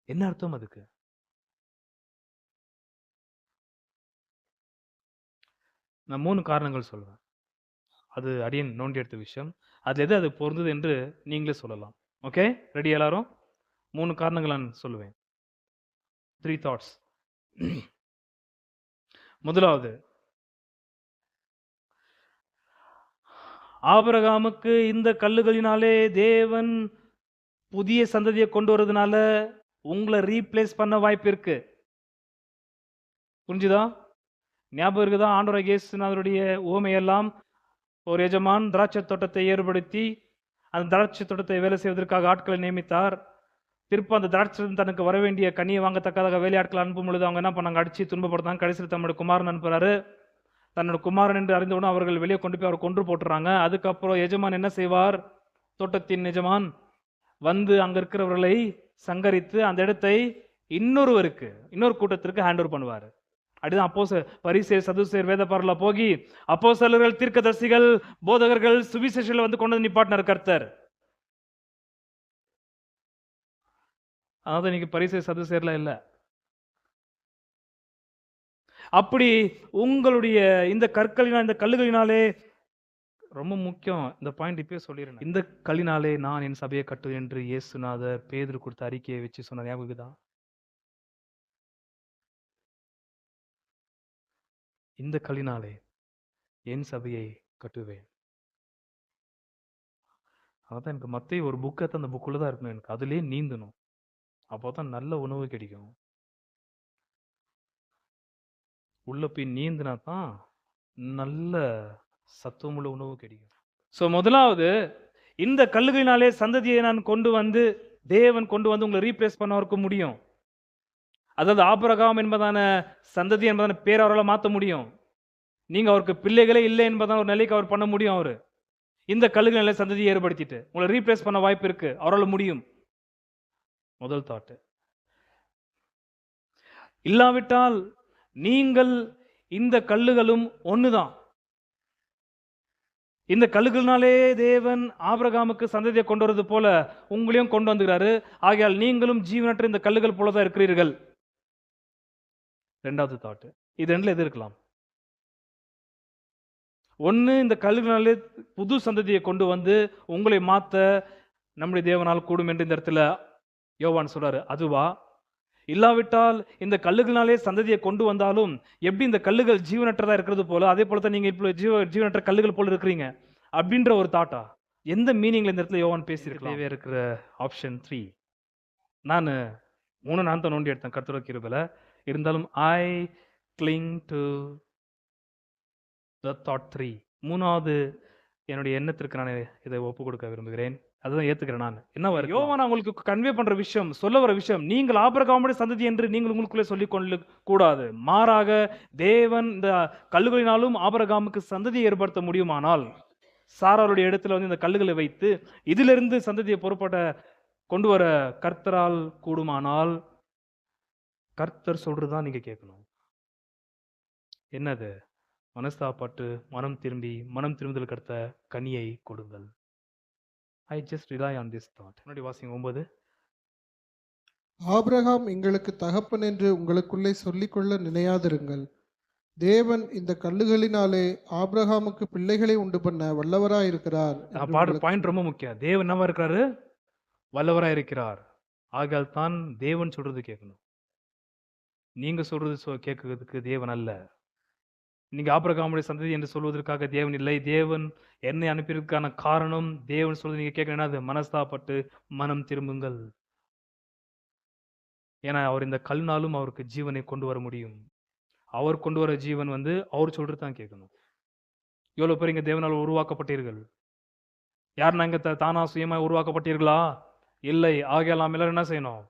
Speaker 1: என்ன அர்த்தம் அதுக்கு? நான் 3 காரணங்கள் சொல்றேன். அது அடியன் நோண்டி எடுத்த விஷயம். அது எது அது பொருந்தது என்று நீங்களே சொல்லலாம். ஓகே, ரெடி எல்லாரும்? 3 காரணங்கள் நான் சொல்லுவேன். 3 தாட்ஸ். முதலாவது, ஆபிரகாமுக்கு இந்த கல்லுகளினாலே தேவன் புதிய சந்ததியை கொண்டு வரதுனால உங்களை ரீப்ளேஸ் பண்ண வாய்ப்பு இருக்கு. புரிஞ்சுதா? ஞாபகம் இருக்குதா? ஆண்டவராகிய இயேசுநாதருடைய உவமையெல்லாம் ஒரு எஜமான் திராட்சை தோட்டத்தை ஏற்படுத்தி அந்த திராட்சை தோட்டத்தை வேலை செய்வதற்காக ஆட்களை நியமித்தார். திருப்ப அந்த திராட்சை தனக்கு வர வேண்டிய கனியை வாங்கத்தக்கதாக வேலையாட்கள் அனுப்பும் பொழுது அவங்க என்ன பண்ணாங்க? அடிச்சு துன்பப்படுத்தாங்க. கடைசியில் தம்முடைய குமாரன் அனுப்புறாரு. தன்னோட குமாரன் என்று அறிந்தவுடன் அவர்கள் வெளியே கொண்டு போய் அவரை கொன்று போட்டுறாங்க. அதுக்கப்புறம் எஜமான் என்ன செய்வார்? தோட்டத்தின் எஜமான் வந்து அங்க இருக்கிறவர்களை சங்கரித்து அந்த இடத்தை இன்னொரு கூட்டத்திற்கு ஹேண்ட் ஓவர் பண்ணுவார். அப்படிதான் பரிசேயர், சதுசேயர், வேதபாரல போகி அப்போஸ்தலர்கள், தீர்க்கதரிசிகள், போதகர்கள், சுவிசேஷர்கள் வந்து கொண்டு வந்து நிப்பாட்டினார் கர்த்தர். அதாவது இன்னைக்கு பரிசேயர் சதுசேயர்லாம் இல்ல. அப்படி உங்களுடைய இந்த கல்லுகளினாலே ரொம்ப முக்கியம், இந்த பாயிண்ட் இப்பயே சொல்லிடுறேன். இந்த கல்லினாலே நான் என் சபையை கட்டுவேன் என்று இயேசுநாதர் பேதுரு கொடுத்த அறிக்கையை வச்சு சொன்ன ஞாபகம் தான். இந்த கல்லினாலே என் சபையை கட்டுவேன். அதான் எனக்கு மத்தேயு ஒரு புக்கை அந்த புக்குள்ள தான் இருக்கணும். எனக்கு அதுலயே நீந்தணும். அப்போதான் நல்ல உணவு கிடைக்கும். உள்ள போய் நீந்தினா தான் நல்ல சத்துவமுள்ள உணவு கிடைக்கும். ஸோ முதலாவது, இந்த கல்லுகளினாலே சந்ததியை நான் தேவன் கொண்டு வந்து உங்களை ரீப்ளேஸ் பண்ணவருக்கு முடியும். அதாவது ஆபிரகாம் என்பதான சந்ததி என்பதான பேர் அவரால் மாற்ற முடியும். நீங்க அவருக்கு பிள்ளைகளே இல்லை என்பதான ஒரு நிலைக்கு அவர் பண்ண முடியும். அவரு இந்த கல்லுகளினாலே சந்ததியை ஏற்படுத்திட்டு உங்களை ரீப்ளேஸ் பண்ண வாய்ப்பு இருக்கு. அவரால் முடியும். முதல் தாட்டு. இல்லாவிட்டால் நீங்கள் இந்த கல்லுகளும் ஒண்ணுதான். இந்த கல்லுகளினாலே தேவன் ஆபிரகாமுக்கு சந்ததியை கொண்டு வருவது போல உங்களையும் கொண்டு வந்துகிறாரு. ஆகையால் நீங்களும் ஜீவனற்ற இந்த கல்லுகள் போலதான் இருக்கிறீர்கள். ரெண்டாவது தாட்டு. இது ரெண்டுல எது இருக்கலாம்? ஒன்னு, இந்த கல்லுகளினாலே புது சந்ததியை கொண்டு வந்து உங்களை மாத்த நம்முடைய தேவனால் கூடும் என்று இந்த இடத்துல யோவான் சொல்றாரு. அதுவா? இல்லாவிட்டால் இந்த கல்லுகளினாலே சந்ததியை கொண்டு வந்தாலும் எப்படி இந்த கல்லுகள் ஜீவனற்றதா இருக்கிறது போல அதே போல தான் நீங்க இப்போ ஜீவனற்ற கல்லுகள் போல இருக்கிறீங்க அப்படின்ற ஒரு தாட்டா? எந்த மீனிங்ல இந்த இடத்துல யோவான் பேசியிருக்கலாம்? இருக்கிற ஆப்ஷன் 3. நான் 3 நான் தான் நோண்டி எடுத்தேன் கர்த்தரோட கிருபையில. இருந்தாலும் ஐ கிளிங் டு த தாட் 3. மூணாவது என்னுடைய எண்ணத்திற்கு நான் இதை ஒப்பு கொடுக்க விரும்புகிறேன். அதுதான் ஏத்துக்கிறேன் நான். என்ன வரும்? யோவான் உங்களுக்கு கன்வே பண்ற விஷயம், சொல்ல வர விஷயம், நீங்கள் ஆபிரகாமுடைய சந்ததி என்று நீங்கள் உங்களுக்குள்ளே சொல்லிக் கொள்ள கூடாது. மாறாக தேவன் இந்த கல்லுகளினாலும் ஆபிரகாமுக்கு சந்ததியை ஏற்படுத்த முடியுமானால், சாராளுடைய இடத்துல வந்து இந்த கல்லுகளை வைத்து இதிலிருந்து சந்ததியை பொறுப்பட்ட கொண்டு வர கர்த்தரால் கூடுமானால், கர்த்தர் சொல்றதுதான் நீங்க கேட்கணும். என்னது? மனஸ்தாப்பட்டு மனம் திரும்புதலுக்கு அடுத்த கனியை கொடுங்கள். I just rely on this thought. முன்னாடி வாசிங்க 9.
Speaker 2: ஆபிரகாம் எங்களுக்கு தகப்பன் என்று உங்களுக்குள்ளே சொல்லிக்கொள்ள நினையாதிருங்கள். தேவன் இந்த கல்லுகளினாலே ஆபிரகாமுக்கு பிள்ளைகளை உண்டு பண்ண வல்லவராயிருக்கிறார்.
Speaker 1: பாயிண்ட் ரொம்ப முக்கியம். தேவன் என்னவா இருக்கிறாரு? வல்லவராயிருக்கிறார். ஆகையால் தான் தேவன் சொல்றது கேட்கணும். நீங்க சொல்றது கேட்கறதுக்கு தேவன் அல்ல. நீங்க ஆபிரகாமுடைய சந்ததி என்று சொல்வதற்காக தேவன் இல்லை. தேவன் என்னை அனுப்பியதற்கான காரணம், தேவன் சொல்றது நீங்க கேட்கணும். மனஸ்தாப்பட்டு மனம் திரும்புங்கள். ஏன்னா அவர் இந்த கல்னாலும் அவருக்கு ஜீவனை கொண்டு வர முடியும். அவர் கொண்டு வர ஜீவன் அவர் சொல்றது தான் கேட்கணும். எவ்வளவு பேர் இங்க தேவனால் உருவாக்கப்பட்டீர்கள்? யார் நாங்க தானா சுயமா உருவாக்கப்பட்டீர்களா? இல்லை. ஆகையால் நாம் எல்லாரும் என்ன செய்யணும்?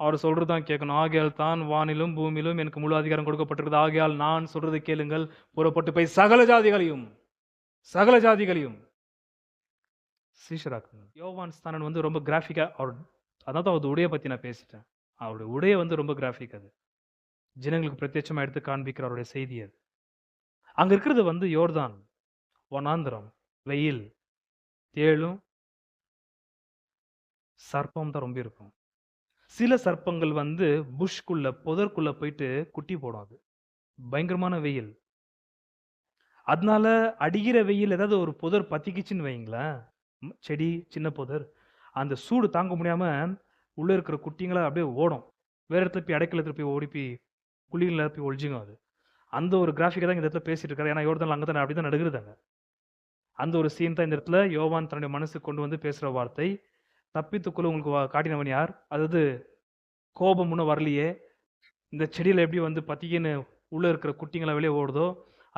Speaker 1: அவர் சொல்றது தான் கேட்கணும். ஆகையால் தான் வானிலும் பூமியிலும் எனக்கு முழு அதிகாரம் கொடுக்கப்பட்டிருக்கிறது. ஆகையால் நான் சொல்றது கேளுங்கள். புறப்பட்டு போய் சகல ஜாதிகளையும் சீஷராக்குங்க. யோவான் ஸ்தானன் ரொம்ப கிராஃபிக்கா அதாவது அவருடைய உடைய பத்தி நான் பேசிட்டேன். அவருடைய உடைய ரொம்ப கிராஃபிக். அது ஜனங்களுக்கு பிரத்யட்சமா எடுத்து காண்பிக்கிற அவருடைய செய்தி. அது அங்க இருக்கிறது யோர்தான், வனாந்திரம், வெயில், தேளும் சர்ப்பம் தான் ரொம்ப இருக்கும். சில சர்ப்பங்கள் புஷ்குள்ள புதற்குள்ள போயிட்டு குட்டி போடும். அது பயங்கரமான வெயில். அதனால அடிக்கிற வெயில் ஏதாவது ஒரு புதர் பத்திக்கிச்சுன்னு வைங்களேன், செடி சின்ன புதர், அந்த சூடு தாங்க முடியாம உள்ள இருக்கிற குட்டிங்களை அப்படியே ஓடும். வேற இடத்துல போய் அடைக்கலத்துல போய் ஓடி போய் குழிகளை போய் ஒழிஞ்சுங்க. அது அந்த ஒரு கிராஃபிக்கை தான் இந்த இடத்துல பேசிட்டு இருக்காரு. ஏன்னா யோர்தான் அங்கே தான் அப்படிதான் நடுகிறதாங்க. அந்த ஒரு சீன் தான் இந்த இடத்துல யோவான் தன்னுடைய மனசுக்கு கொண்டு பேசுற வார்த்தை. தப்பித்துக்குள்ள உங்களுக்கு காட்டினவன் யார்? அதாவது கோபம் இன்னும் வரலையே, இந்த செடியில எப்படி பத்திக்கின்னு உள்ள இருக்கிற குட்டிங்களை வெளியே ஓடுதோ,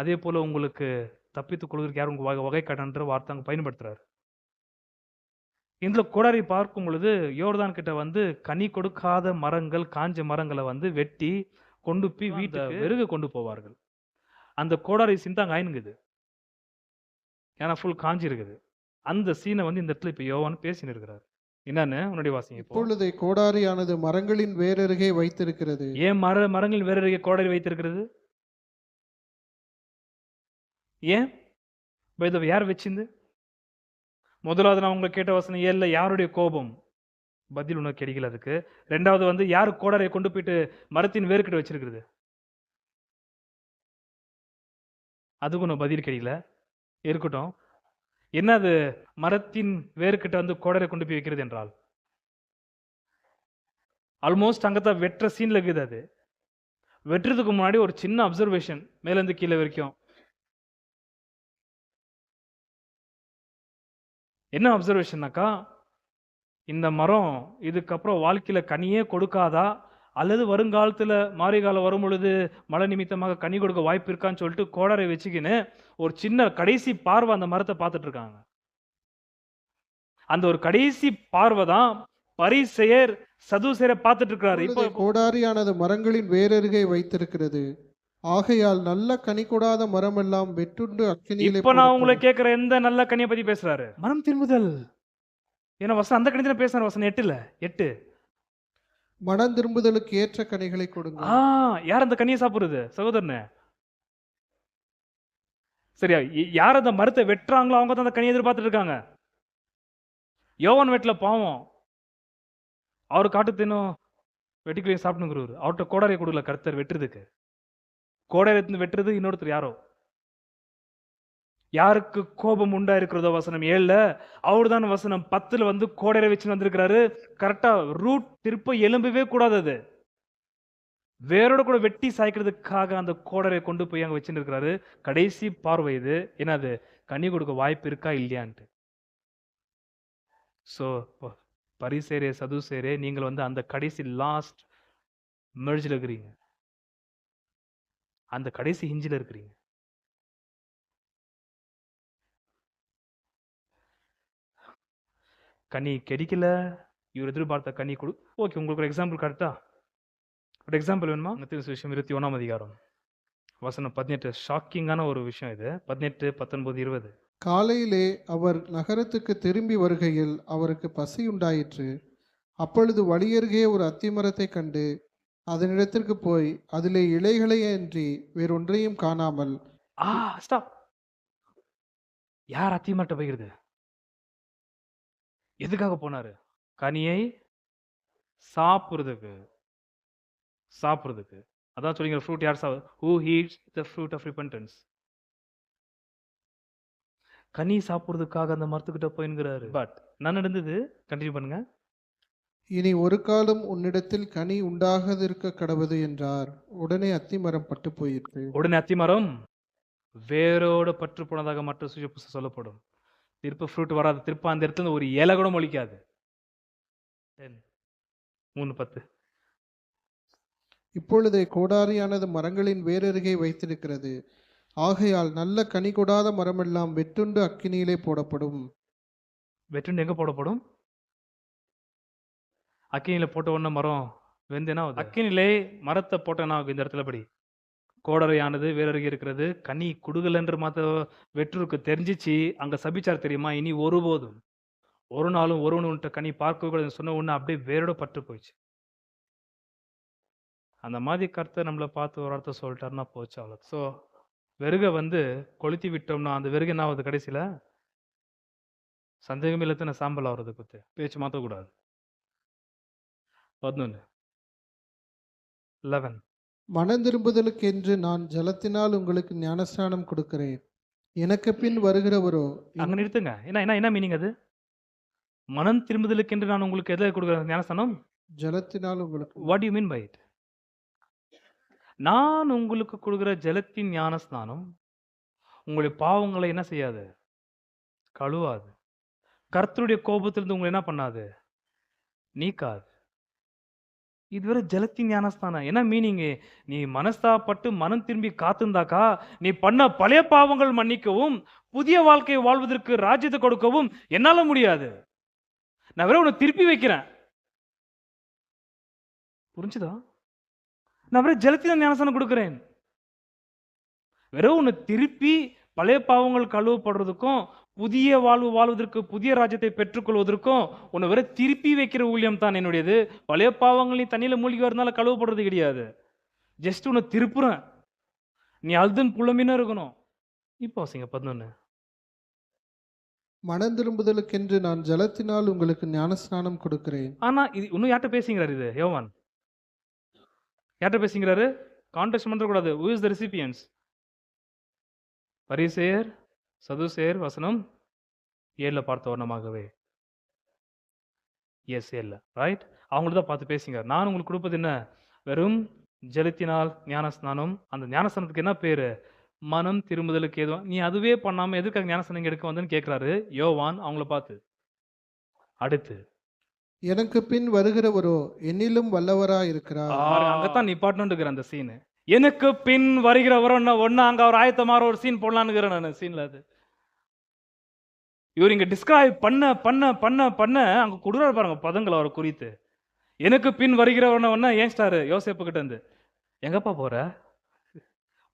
Speaker 1: அதே போல உங்களுக்கு தப்பித்துக் கொள்வதற்கு யார் உங்க வகைக்காட்டன்ற வார்த்தை அங்க பயன்படுத்துறாரு. இந்த கோடாரி பார்க்கும் பொழுது யோர்தான் கிட்ட வந்து கனி கொடுக்காத மரங்கள், காஞ்ச மரங்கள வந்து வெட்டி கொண்டு போய் வீட்டுக்கு வெறுக கொண்டு போவார்கள். அந்த கோடாரி சீன் தான் அங்க ஆயினுங்குது. ஏன்னா ஃபுல் காஞ்சி இருக்குது. அந்த சீனை வந்து இந்த இடத்துல இப்ப யோவான் பேசின்னு இருக்கிறார். என்னன்னு உன்னுடைய வாசிங்க இப்போ.
Speaker 2: இப்பொழுது கோடாரியானது மரங்களின் வேரருகே வைத்திருக்கிறது.
Speaker 1: ஏன் மரங்கள் வேற கோடாரி வைத்திருக்கிறது? ஏன்? பை த வே யார் வச்சிருந்து? முதலாவது நான் உங்களுக்கு கேட்ட வசனம் 7ல யாருடைய கோபம்? பதில் உனக்கு கிடைக்கல அதுக்கு. 2வது வந்து யார் கோடாரியை கொண்டு போயிட்டு மரத்தின் வேர்கிட்ட வச்சிருக்கிறது? அதுக்கும் நான் பதில் கிடைக்கல. இருக்கட்டும். என்னது மரத்தின் வேர்கிட்ட வந்து கோடாரியை கொண்டு போய் வைக்கிறது என்றால்? ஆல்மோஸ்ட் அங்கதான் வெட்டுற சீன்ல இருக்குது அது. வெட்டுறதுக்கு முன்னாடி ஒரு சின்ன அப்சர்வேஷன் மேல இருந்து கீழே வரைக்கும். என்ன அப்சர்வேஷன்னாக்கா, இந்த மரம் இதுக்கப்புறம் வாழ்க்கையில கனியே கொடுக்காதா, அல்லது வருங்காலத்துல மாரிகாலம் வரும் பொழுது மழை நிமித்தமாக கனி கொடுக்க வாய்ப்பு இருக்கான்னு சொல்லிட்டு கோடாரை வச்சுக்கின்னு ஒரு சின்ன கடைசி பார்வை அந்த மரத்தை பார்த்துட்டு இருக்காங்க. அந்த ஒரு கடைசி பார்வை தான் பரிசேயர் சதுசேயரை பார்த்துட்டு இருக்கிறாரு. இப்போ
Speaker 2: இப்பொழுது கோடாரியானது மரங்களின் வேரருகே வைத்திருக்கிறது. ஆகையால் நல்ல கனி கொடாத மரமெல்லாம் வெட்டுண்டு அக்கினியிலே
Speaker 1: இப்ப நான் உங்களை
Speaker 2: போடப்படும்.
Speaker 1: கேட்கிற எந்த நல்ல கனியை பத்தி பேசுறாரு? மனம் திரும்புதல். ஏன்னா வசனம் அந்த கணிதத்துல பேசுற வசனம் 8.
Speaker 2: மனம் திரும்புதலுக்கு ஏற்ற கனிகளை கொடுங்க.
Speaker 1: யார் அந்த கனியை சாப்பிடுறது சகோதரனே? சரியா? யார் அந்த மரத்தை வெட்டுறாங்களோ அவங்க தான் அந்த கனியை எதிர்பார்த்துட்டு இருக்காங்க. யோவான் வெட்டல பாவம். அவரு காட்டு தின்னும் வெட்டிக்கலையும் சாப்பிட்டுங்கிறவர். அவர்கிட்ட கோடாரியை கொடுக்கல கர்த்தர் வெட்டுறதுக்கு. கோடாரி எடுத்து வெட்டுறது இன்னொருத்தர் யாரோ. யாருக்கு கோபம் உண்டா இருக்கிறதோ வசனம் 7ல அவர் தான் வசனம் 10ல வந்து கோடாரி வச்சுன்னு வந்திருக்கிறாரு. கரெக்டா ரூட் திருப்ப எலும்பவே கூடாது. அது வேரோட கூட வெட்டி சாய்க்கிறதுக்காக அந்த கோடரை கொண்டு போய் அங்க வச்சுட்டு இருக்கிறாரு. கடைசி பார்வை இது. என்னது கனி கொடுக்க வாய்ப்பு இருக்கா இல்லையான்ட்டு. ஸோ பரிசேரே சதுசேரே நீங்கள் வந்து அந்த கடைசி லாஸ்ட் மெர்ஜில் இருக்கிறீங்க. அந்த கடைசி ஹிஞ்சில் இருக்கிறீங்க. கனி கிடைக்கல, இவர் எதிர்பார்த்த கனி கொடு. ஓகே, உங்களுக்கு ஒரு எக்ஸாம்பிள் கரெக்டா? ஒரு எக்ஸாம்பிள் வேணுமா? விஷயம் 21ஆம் அதிகாரம் வசனம் 18. ஷாக்கிங்கான ஒரு விஷயம் இது. 18, 19, 20.
Speaker 2: காலையிலே அவர் நகரத்துக்கு திரும்பி வருகையில் அவருக்கு பசி உண்டாயிற்று. அப்பொழுது வழியருகே ஒரு அத்திமரத்தை கண்டு அதனிடத்திற்கு போய் அதிலே இலைகளே அன்றி வேறொன்றையும் காணாமல்.
Speaker 1: ஸ்டாப். யார் அத்திமரத்தை போகிறது? எதுக்காக போனாரு? கனியை சாப்பிடுறதுக்கு. அதான் சொல்லிங்க, ஃப்ரூட் யார் who eats the fruit of repentance. கனி சாப்பிடுறதுக்காக அந்த மரத்துக்கிட்ட போயின்கிறாரு. பட் என்ன நடந்தது? கண்டினியூ பண்ணுங்க.
Speaker 2: இனி ஒரு காலம் உன்னிடத்தில் கனி உண்டாகாதிருக்க கடவது என்றார். உடனே அத்திமரம் பட்டு போயிற்று.
Speaker 1: உடனே அத்திமரம் வேரோட பற்று போனதாக மற்ற சுவிசேஷம் சொல்லப்படும். திருப்ப ஃப்ரூட் வராது. திருப்ப அந்த இடத்துல ஒரு இலை கூட மொழிக்காது. 3:10.
Speaker 2: இப்பொழுதே கோடாரியானது மரங்களின் வேரருகே வைத்திருக்கிறது. ஆகையால் நல்ல கனி கொடாத மரமெல்லாம் வெட்டுண்டு அக்கினியிலே போடப்படும்.
Speaker 1: வெட்டுண்டு எங்க போடப்படும்? அக்கினியில போட்ட உடனே மரம் வெந்தேனா அக்கினிலே மரத்தை போட்டனா இந்த இடத்துல படி. கோடரையானது வேறருகே இருக்கிறது. கனி குடுகலன்று மற்ற வெற்றுக்கு தெரிஞ்சிச்சு. அங்க சபிச்சார் தெரியுமா? இனி ஒருபோதும் ஒரு நாளும் ஒருவனுட்ட கனி பார்க்க கூட சொன்ன உடனே அப்படியே வேரோட பட்டு போயிடுச்சு. அந்த மாதிரி கர்த்தர் நம்மளை பார்த்து ஒரு அர்த்தம் சொல்லிட்டாருன்னா போச்சு அவ்வளோ. ஸோ வெறுகை வந்து கொளுத்தி விட்டோம்னா அந்த வெறுகை என்ன ஆகுது கடைசியில்? சந்தேகம் இல்லத்தின சாம்பல் ஆகுறது. பற்றி பேச்சு மாற்றக்கூடாது. 11, 11.
Speaker 2: மனம் திரும்புதலுக்கென்று நான் ஜலத்தினால் உங்களுக்கு ஞானஸ்நானம் கொடுக்கிறேன். எனக்கு பின் வருகிறவரோ.
Speaker 1: அங்க நிறுத்துங்க. என்ன மீனிங் அது? மனம் திரும்புதலுக்கென்று நான் உங்களுக்கு எதை கொடுக்குறேன்? ஞானஸ்தானம்.
Speaker 2: ஜலத்தினால் உங்களுக்கு.
Speaker 1: What you mean by it? நான் உங்களுக்கு கொடுக்குற ஜலத்தின் ஞானஸ்நானம் உங்களுடைய பாவங்களை என்ன செய்யாது? கழுவாது. கர்த்தருடைய கோபத்திலிருந்து உங்களை என்ன பண்ணாது? நீக்காது. இதுவரை ஜலத்தின் ஞானஸ்தானம் என்ன மீனிங்? நீ மனஸ்தாபப்பட்டு மனம் திரும்பி காத்திருந்தாக்கா நீ பண்ண பழைய பாவங்கள் மன்னிக்கவும் புதிய வாழ்க்கையை வாழ்வதற்கு ராஜ்யத்தை கொடுக்கவும் என்னால முடியாது. நான் வெறும் உன்னை திருப்பி வைக்கிறேன். புரிஞ்சுதா? நான் வெறும் ஜலத்தின் ஞானஸ்தானம் கொடுக்கிறேன். வெறும் உன்னை திருப்பி பழைய பாவங்கள் கழுவப்படுறதுக்கும் புதிய வாழ்வு வாழ்வதற்கு புதிய ராஜ்யத்தை பெற்றுக்கொள்வதற்கும் உன்னை வெறும் திருப்பி வைக்கிற ஊழியம் தான் என்னுடையது. பழைய பாவங்கள் நீ தண்ணியில மூழ்கி வரதுனால கழுவப்படுறது கிடையாது. ஜஸ்ட் உன்னை திருப்புறேன். நீ அழுதுன்னு புலம்பினா இருக்கணும். இப்போ வாசிங்க 11.
Speaker 2: மனம் திரும்புதலுக்கென்று நான் ஜலத்தினால் உங்களுக்கு ஞானஸ்நானம் கொடுக்கிறேன்.
Speaker 1: ஆனா இது இன்னும் யார்கிட்ட பேசுகிறாரு? இது யோவான் யார்கிட்ட பேசுகிறாரு? கான்டெக்ஸ்ட் பண்ணக்கூடாது. who is the recipients? பரிசேயர் சதுசேயர் வசனம் 7 பார்த்த வண்ணமாகவே. S 7 right. அவங்கள தான் பார்த்து பேசுங்க. நான் உங்களுக்கு கொடுப்பது என்ன? வெறும் ஜலத்தினால் ஞானஸ்நானம். அந்த ஞானஸ்நானத்துக்கு என்ன பேரு? மனம் திரும்புதலுக்கு ஏதும். நீ அதுவே பண்ணாம எதுக்காக ஞானஸ்நானம் எடுக்க வந்தேன்னு கேட்கிறாரு யோவான் அவங்கள பார்த்து. அடுத்து
Speaker 2: எனக்கு பின் வருகிறவரோ என்னிலும் வல்லவராயிருக்கிறார்.
Speaker 1: அங்கத்தான் நிப்பாட்டணுங்கிற அந்த சீனு. எனக்கு பின் வருகிறவரும் ஒன்னு அங்க அவர் ஆயத்தமாற ஒரு சீன் போடலான்னு நான் சீன்ல. அது இவர் இங்க டிஸ்கிரைப் பண்ண பண்ண பண்ண பண்ண அங்க கொடுறாரு பாருங்க பதங்கள் அவரை குறித்து. எனக்கு பின் வருகிறவன ஏன் ஸ்டாரு யோசேப்பு கிட்ட இருந்து எங்கப்பா போற?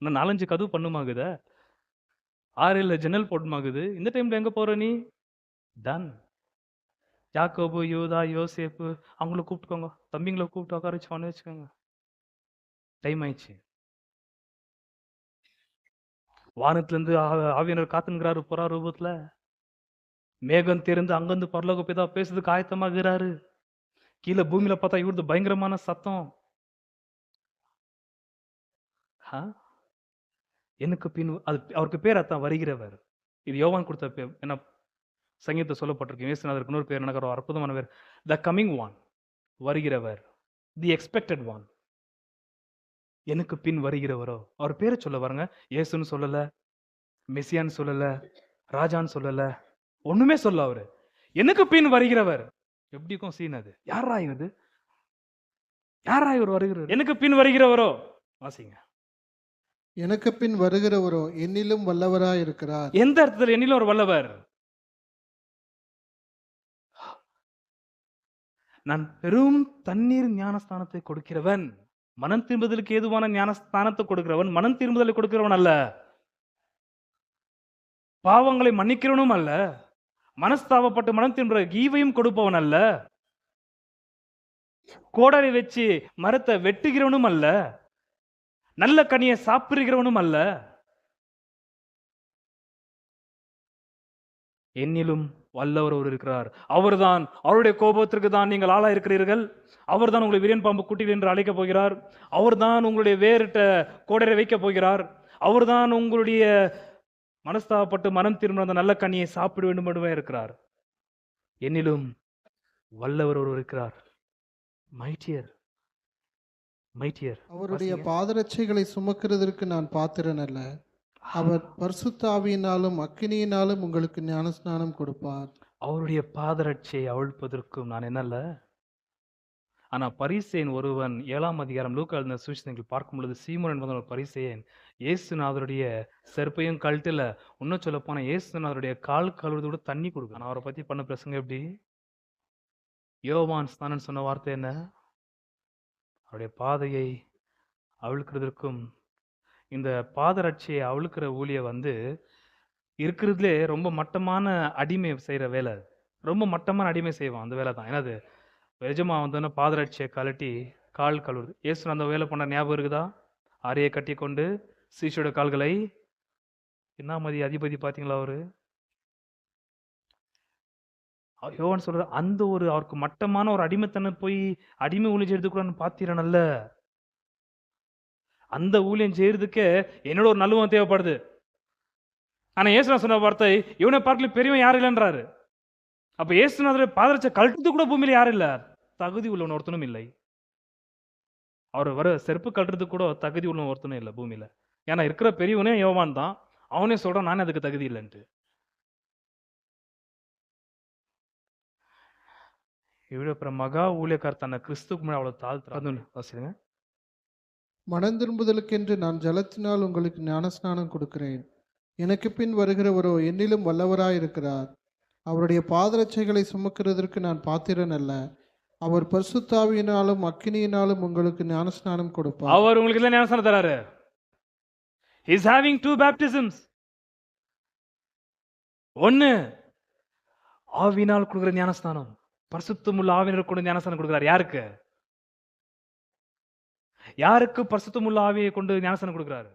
Speaker 1: இன்னும் 4-5 கதவு பண்ணுமாகுத, 6-7 ஜன்னல் போட்டுமாகுது. இந்த டைம்ல எங்க போற நீ? டன். யாக்கோபு யூதா யோசேப்பு அவங்கள கூப்பிட்டுக்கோங்க, தம்பிங்களை கூப்பிட்டு உட்கார வச்சு வச்சுக்கோங்க. டைம் ஆயிடுச்சு. வானத்துல இருந்து ஆவியானவர் காத்துங்கிறாரு புறா ரூபத்துல. மேகம் திறந்து அங்கிருந்து பரலோக பிதா பேசுறதுக்கு ஆயத்தமாகிறாரு. கீழே பூமியில பார்த்தா இவரது பயங்கரமான சத்தம். எனக்கு பின் அது அவருக்கு பேர் அதான் வருகிறவர். இது யோவான் கொடுத்த பேர். என்ன சங்கீதத்தை சொல்லப்பட்டிருக்கு. இயேசுநாதருக்கு இன்னொரு பேர் எனக்கு ஒரு அற்புதமான பேர். த கமிங் ஒன், வருகிறவர், தி எக்ஸ்பெக்டட் ஒன். எனக்கு பின் வருகிறவரோ அவர் பேரை சொல்ல பாருங்க. இயேசுன்னு சொல்லல, மெசியான்னு சொல்லல, ராஜான்னு சொல்லல, ஒண்ணுமே சொல்ல. அவரு எனக்கு பின் வருகிறவர். எப்படி இருக்கும் சீன் அது? யாரா இது? யாரா இவர் வருகிறவர்? எனக்கு பின் வருகிறவரோ வாசிங்க.
Speaker 2: எனக்கு பின் வருகிறவரோ என்னிலும் வல்லவராயிருக்கிறார்.
Speaker 1: எந்த அர்த்தத்தில் என்னிலும் ஒரு வல்லவர்? நான் பெரும் தண்ணீர் ஞானஸ்தானத்தை கொடுக்கிறவன். மனம் திரும்புதலுக்கு ஏதுவான ஞானஸ்தானத்தை கொடுக்கிறவன். மனம் திரும்புதலை கொடுக்கிறவன் அல்ல, பாவங்களை மன்னிக்கிறவனும் அல்ல, மனஸ்தாபப்பட்டு மனம் திரும்புற ஈவையும் கொடுப்பவன் அல்ல, கோடரை வச்சு மரத்தை வெட்டுகிறவனும் அல்ல, நல்ல கனியை சாப்பிடுகிறவனும் அல்ல. என்னிலும் வல்லவர் ஒரு இருக்கிறார். அவர்தான், அவருடைய கோபத்திற்கு தான் நீங்கள் ஆளா இருக்கிறீர்கள். அவர்தான் உங்களை வீரன் பாம்பு குட்டிகள் என்று அழைக்கப் போகிறார். அவர்தான் உங்களுடைய வேறிட்ட கோடரை வைக்கப் போகிறார். அவர்தான் உங்களுடைய மனஸ்தாபப்பட்டு மனம் திரும்ப அந்த நல்ல கனியை சாப்பிட வேண்டும் என்றுமே இருக்கிறார். என்னிலும் வல்லவர் ஒரு இருக்கிறார். Mightier, mightier.
Speaker 2: அவருடைய பாதரட்சைகளை சுமக்கிறதற்கு நான் பாத்திரன் அல்ல. அவர் பரிசுத்த ஆவியினாலும் அக்கினியினாலும் உங்களுக்கு ஞானஸ்நானம் கொடுப்பார்.
Speaker 1: அவருடைய பாதரட்சை அவிழ்ப்பதற்கும் நான் என்னல்ல. ஆனா பரிசேயன் ஒருவன் 7ஆம் அதிகாரம் லூக்கா எழுதின சுவிசேஷத்தில் பார்க்கும் பொழுது சீமோன் என்பவன் ஒரு பரிசேயன் இயேசுநாதருடைய செருப்பையும் கழட்டுல, இன்னும் சொல்ல போனா இயேசுநாதருடைய கால் கழுவுறதோட தண்ணி கொடுக்க. அவரை பத்தி பண்ண பிரசங்க எப்படி? யோவான் ஸ்நானன் சொன்ன வார்த்தை என்ன? அவருடைய பாதையை அவிழ்க்கிறதற்கும். இந்த பாதரட்சியை அவிழ்க்கிற ஊழிய இருக்கிறதுலே ரொம்ப மட்டமான அடிமை செய்யற வேலை. ரொம்ப மட்டமான அடிமை செய்வான் அந்த வேலை தான். என்னது? எஜமா பாதரட்சியை கழட்டி கால் கழுவுறது. இயேசு அந்த வேலை பண்ண ஞாபகம் இருக்குதா? ஆரையை கட்டி கொண்டு சீஷோட கால்களை. என்ன மதி அதிபதி பாத்தீங்களா? யோவான் சொல்ற அந்த ஒரு அவருக்கு மட்டமான ஒரு அடிமைத்தனை போய் அடிமை ஊழியம் செய்யறதுக்குள்ள பாத்திரனல்ல. அந்த ஊழியம் செய்யறதுக்கு என்னோட ஒரு நல்லவன் தேவைப்படுது. ஆனா இயேசுநாதர் சொன்ன வார்த்தை, இவனை பார்க்கல பெரியவன் யாரும் இல்லைன்றாரு. அப்ப இயேசுநாதர் பாதரட்சை கழட்டுறது கூட பூமியில யாரும் இல்ல, தகுதி உள்ளவன் ஒருத்தனும் இல்லை. அவர் வர செருப்பு கழட்டுறதுக்கு கூட தகுதி உள்ளவன் ஒருத்தனும் இல்லை பூமியில. ஏன்னா இருக்கிற பெரியவனே யோவான் தான். அவனே சொல்றான் நானே அதுக்கு தகுதி இல்லைன்ட்டு. இவ்வளவு அப்புறம் மகா ஊழியக்கார் தன்னை கிறிஸ்துக்கு முன்னாடி அவ்வளவு தாழ்த்துறாங்க. வாசிடுங்க.
Speaker 2: மனம் திரும்புதலுக்கென்று நான் ஜலத்தினால் உங்களுக்கு ஞானஸ்நானம் கொடுக்கிறேன். எனக்கு பின் வருகிறவரோ என்னிலும் வல்லவராயிருக்கிறார். அவருடைய பாதரட்சைகளை சுமக்கிறதற்கு நான் பாத்திரன் அல்ல. அவர் பரிசுத்தாவியினாலும் அக்கினியினாலும் உங்களுக்கு ஞானஸ்நானம் கொடுப்பார்.
Speaker 1: அவர் உங்களுக்கு எல்லாம் ஞானஸ்நானம் தராரு. He is having two baptisms. ஒன்னு ஆவியினால் கொடுக்கிற ஞானஸ்நானம், பரிசுத்தமுள்ள ஆவியினர் கொண்டு ஞானஸ்நானம் கொடுக்கிறார். யாருக்கு? யாருக்கு பரிசுத்தமுள்ள ஆவியை கொண்டு ஞானஸ்நானம் கொடுக்கிறாரு?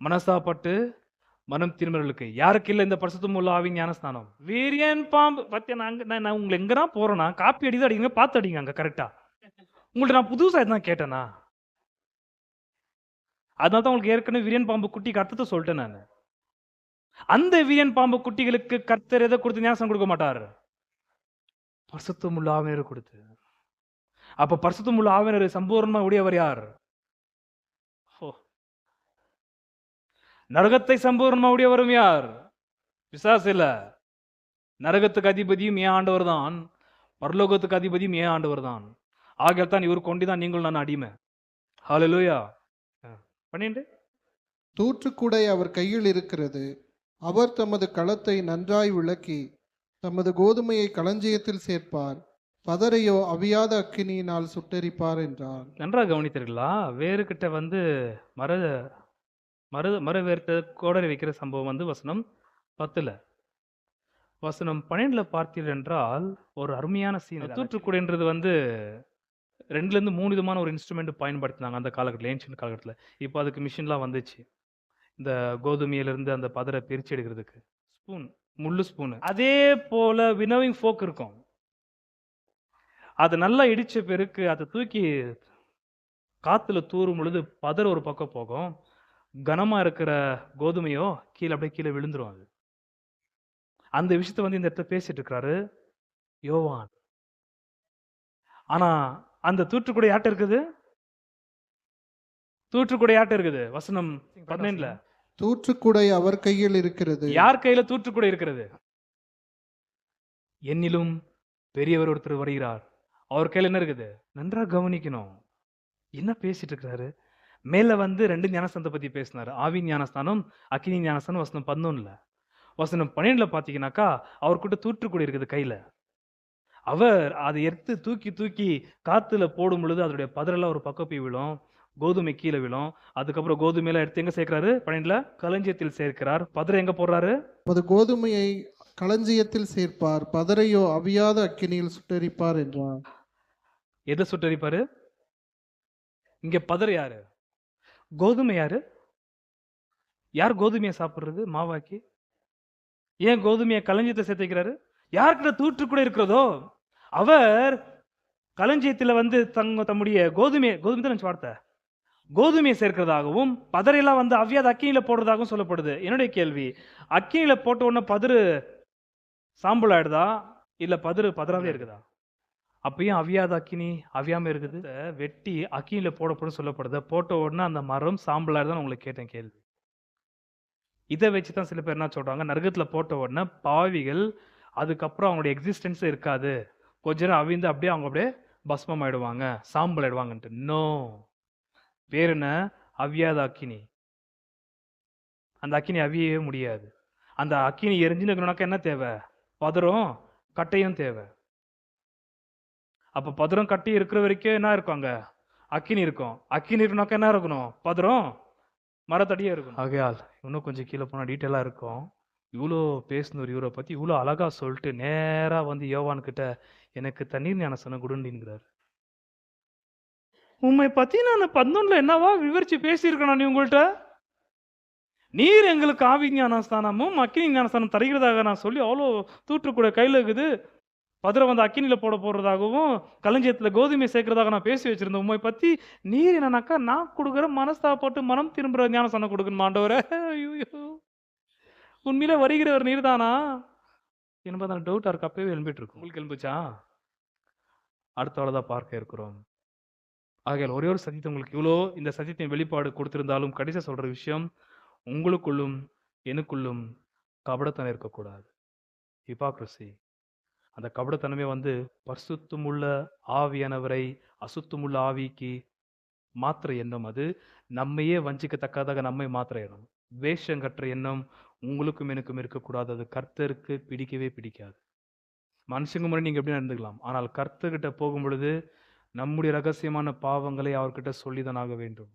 Speaker 1: மனசாப்பட்டு மனம் திரும்பர்களுக்கு. யாருக்கு இல்ல இந்த பரிசுத்தமுள்ள ஆவியின் ஞானஸ்நானம்? வீரியன் பாம்பு பத்தியா? நான் உங்களை எங்கதான் போறேன்னா காப்பி அடிதான் அடிங்க, பார்த்து அடிங்க அங்க கரெக்டா. உங்கள்ட்ட நான் புதுசா எதுனா கேட்டேனா? அதனால தான் உங்களுக்கு ஏற்கனவே வீரியன் பாம்பு குட்டிக்கு அர்த்தத்தை சொல்லிட்டேன் நான். அந்த வீரியன் பாம்பு குட்டிகளுக்கு கர்த்தர் எதை கொடுத்து ஞானஸ்நானம் கொடுக்க மாட்டார்? பரிசுத்தமுள்ள ஆவியரை கொடுத்து. அப்ப பரிசுத்தமுள்ள ஆவியரை சம்பூர்ணமா உடையவர் யார்? நரகத்தை சம்பூர்ணமா உடையவரும் யார்? பிசாசு இல்ல. நரகத்துக்கு அதிபதியும் ஏன் ஆண்டவர் தான், பரலோகத்துக்கு அதிபதியும் ஏன் ஆண்டவர் தான். ஆகிய தான் இவர் கொண்டுதான் நீங்கள் நான் அடிமை. ஹல்லேலூயா. 12
Speaker 2: தூற்றுக்குடை அவர் கையில் இருக்கிறது. அவர் தமது களத்தை நன்றாய் விளக்கி தமது கோதுமையை களஞ்சியத்தில் சேர்ப்பார். பதரையோ அவியாத அக்கினியினால் சுட்டெரிப்பார் என்றார்.
Speaker 1: நன்றாக கவனித்தீர்களா? வேறு கிட்ட வந்து மர மர மர வேர்த்த கோடரை வைக்கிற சம்பவம் வந்து வசனம் 10ல. வசனம் 12ல பார்த்தீர்கள் என்றால் ஒரு அருமையான சீன். தூற்றுக்குடைன்றது வந்து 2ல இருந்து 3 விதமான ஒரு இன்ஸ்ட்ருமெண்ட் பயன்படுத்தினாங்க அந்த காலகட்டத்தில், ஏன்ஷியன்ட் காலகட்டத்தில். இப்போ அதுக்கு மிஷின்லாம் வந்துச்சு. இந்த கோதுமையிலிருந்து அந்த பதரை பிரிச்சு எடுக்கிறதுக்கு ஸ்பூன், முள்ளு ஸ்பூன். அதே போல வினோவிங் ஃபோக் இருக்கும். அது நல்லா இடிச்ச பிறகு அதை தூக்கி காத்துல தூறும் பொழுது பதர் ஒரு பக்கம் போகும், கனமா இருக்கிற கோதுமையோ கீழே அப்படியே கீழே விழுந்துரும். அது அந்த விஷயத்த வந்து இந்த இடத்துல பேசிட்டு இருக்கிறாரு யோவான். ஆனா அந்த தூற்றுக்குடை யார்ட்ட இருக்குது? தூற்றுக்குடை யார்ட்ட இருக்குது? வசனம் 15ல.
Speaker 2: தூற்றுக்குடை அவர் கையில் இருக்கிறது.
Speaker 1: யார் கையில தூற்றுக்குடை இருக்கிறது? என்னிலும் பெரியவர் ஒருத்தர் வருகிறார். அவர் கையில என்ன இருக்குது? நன்றா கவனிக்கணும். என்ன பேசிட்டு இருக்கிறாரு? மேல வந்து 2 ஞானஸ்தானத்தை பத்தி பேசினாரு. ஆவின் ஞானஸ்தானம், அக்கினி ஞானஸ்தானம். வசனம் 11ல. வசனம் 12ல பாத்தீங்கன்னாக்கா அவர்கிட்ட தூற்றுக்குடை இருக்குது கையில. அவர் அதை எடுத்து தூக்கி தூக்கி காத்துல போடும் பொழுது அதனுடைய பதரெல்லாம் ஒரு பக்கம் போய் விழும், கோதுமை கீழே விழும். அதுக்கப்புறம் கோதுமையில எடுத்து எங்க சேர்க்கிறாரு? 12ல களஞ்சியத்தில் சேர்க்கிறார். பதரை எங்க போடுறாரு?
Speaker 2: தமது கோதுமையை களஞ்சியத்தில் சேர்ப்பார். பதரையோ அவியாத அக்கினியில் சுட்டெரிப்பார் என்றார்.
Speaker 1: எதை சுட்டரிப்பாரு? இங்க பதர் யாரு? கோதுமை யாரு? யார் கோதுமையை சாப்பிடுறது மாவாக்கி? ஏன் கோதுமையை களஞ்சியத்தை சேர்த்து வைக்கிறாரு? யார்கிட்ட தூற்றுக்குடை இருக்கிறதோ அவர் களஞ்சியத்துல வந்து தம்முடைய கோதுமை தான் வார்த்தை, கோதுமையை சேர்க்கிறதாகவும் பதரையெல்லாம் வந்து அவ்வியாத அக்கினியில போடுறதாகவும் சொல்லப்படுது. என்னுடைய கேள்வி, அக்கினியில போட்ட உடனே பதறு சாம்பல் ஆயிடுதா இல்ல பதறு பதறாவே இருக்குதா? அப்பயும் அவியாத அக்கினி அவியாம இருக்குது. வெட்டி அக்கினியில போடப்படும் சொல்லப்படுது. போட்ட உடனே அந்த மரம் சாம்பல் ஆயிடுதான் உங்களுக்கு கேட்டேன் கேள்வி. இதை வச்சுதான் சில பேர் என்ன சொல்றாங்க, நரகத்துல போட்ட உடனே பாவிகள் அதுக்கப்புறம் அவங்களுடைய எக்ஸிஸ்டன்ஸ் இருக்காது, கொஞ்ச நேரம் அவிந்து அப்படியே அவங்க அப்படியே பஸ்மம் ஆயிடுவாங்க, சாம்பல் ஆயிடுவாங்கன்ட்டு. நோ, பேர் என்ன? அவியாத அக்கினி. அந்த அக்கினி அவியவே முடியாது. அந்த அக்கினி எரிஞ்சுன்னு என்ன தேவை? பதரும் கட்டையும் தேவை. அப்ப பதரும் கட்டி இருக்கிற வரைக்கும் என்ன இருக்கும்? அங்க அக்கினி இருக்கும். அக்கினி இருக்குனாக்கா என்ன இருக்கணும்? பதரும் மரத்தடியே இருக்கும். ஆகையால் இன்னும் கொஞ்சம் கீழே போனா டீட்டெயிலா இருக்கும். இவ்வளோ பேசினவர் இவரை பத்தி இவ்வளோ அழகா சொல்லிட்டு நேரா வந்து யோவான் கிட்ட எனக்கு தண்ணீர் ஞானஸ்நானம் கொடுங்கிறார். உண்மை பத்தி நான் 11ல என்னவா விவரிச்சு பேசியிருக்கேன் நான் உங்கள்கிட்ட. நீர் எங்களுக்கு ஆவி ஞானஸ்தானமும் அக்கினி ஞானஸ்தானம் தருகிறதாக நான் சொல்லி அவ்வளோ தூற்றுக்கூட கையில் இருக்குது, பதரை வந்து அக்கினியில போடுறதாகவும் களஞ்சியத்துல கோதுமை சேர்க்கிறதாக நான் பேசி வச்சிருந்தேன். உண்மை பத்தி நீர் என்னன்னாக்கா நான் கொடுக்குற மனஸ்தாப்பட்டு மனம் திரும்புற ஞானஸ்தானம் கொடுக்கணும் ஆண்டவரே. ஐயோ, உண்மையில வருகிறவர் நீர் தானா என்பதான டவுட் அவருக்கு அப்பவே எழும்பிட்டு இருக்கும். உங்களுக்கு எழும்பிச்சா? அடுத்தவளதான் பார்க்க இருக்கிறோம். ஆகையால் ஒரே ஒரு சத்தியத்தை உங்களுக்கு இவ்வளோ இந்த சத்தியத்தின் வெளிப்பாடு கொடுத்திருந்தாலும் கடைசி சொல்ற விஷயம், உங்களுக்குள்ளும் எனக்குள்ளும் கபடத்தனம் இருக்கக்கூடாது. ஹிபாக்ரசி. அந்த கபடத்தனமே வந்து பரிசுத்தமுள்ள ஆவியானவரை அசுத்தமுள்ள ஆவிக்கு மாத்திர எண்ணம். அது நம்மையே வஞ்சிக்கத்தக்கதாக நம்மை மாத்திர எண்ணம். வேஷம் கட்டுற எண்ணம் உங்களுக்கும் எனக்கும் இருக்கக்கூடாது. அது கர்த்தருக்கு பிடிக்கவே பிடிக்காது. மனுஷங்க முன்னாடி நீங்க எப்படி நடந்துக்கலாம், ஆனால் கர்த்தர்கிட்ட போகும் பொழுது நம்முடைய ரகசியமான பாவங்களை அவர்கிட்ட சொல்லிதான் ஆக வேண்டும்.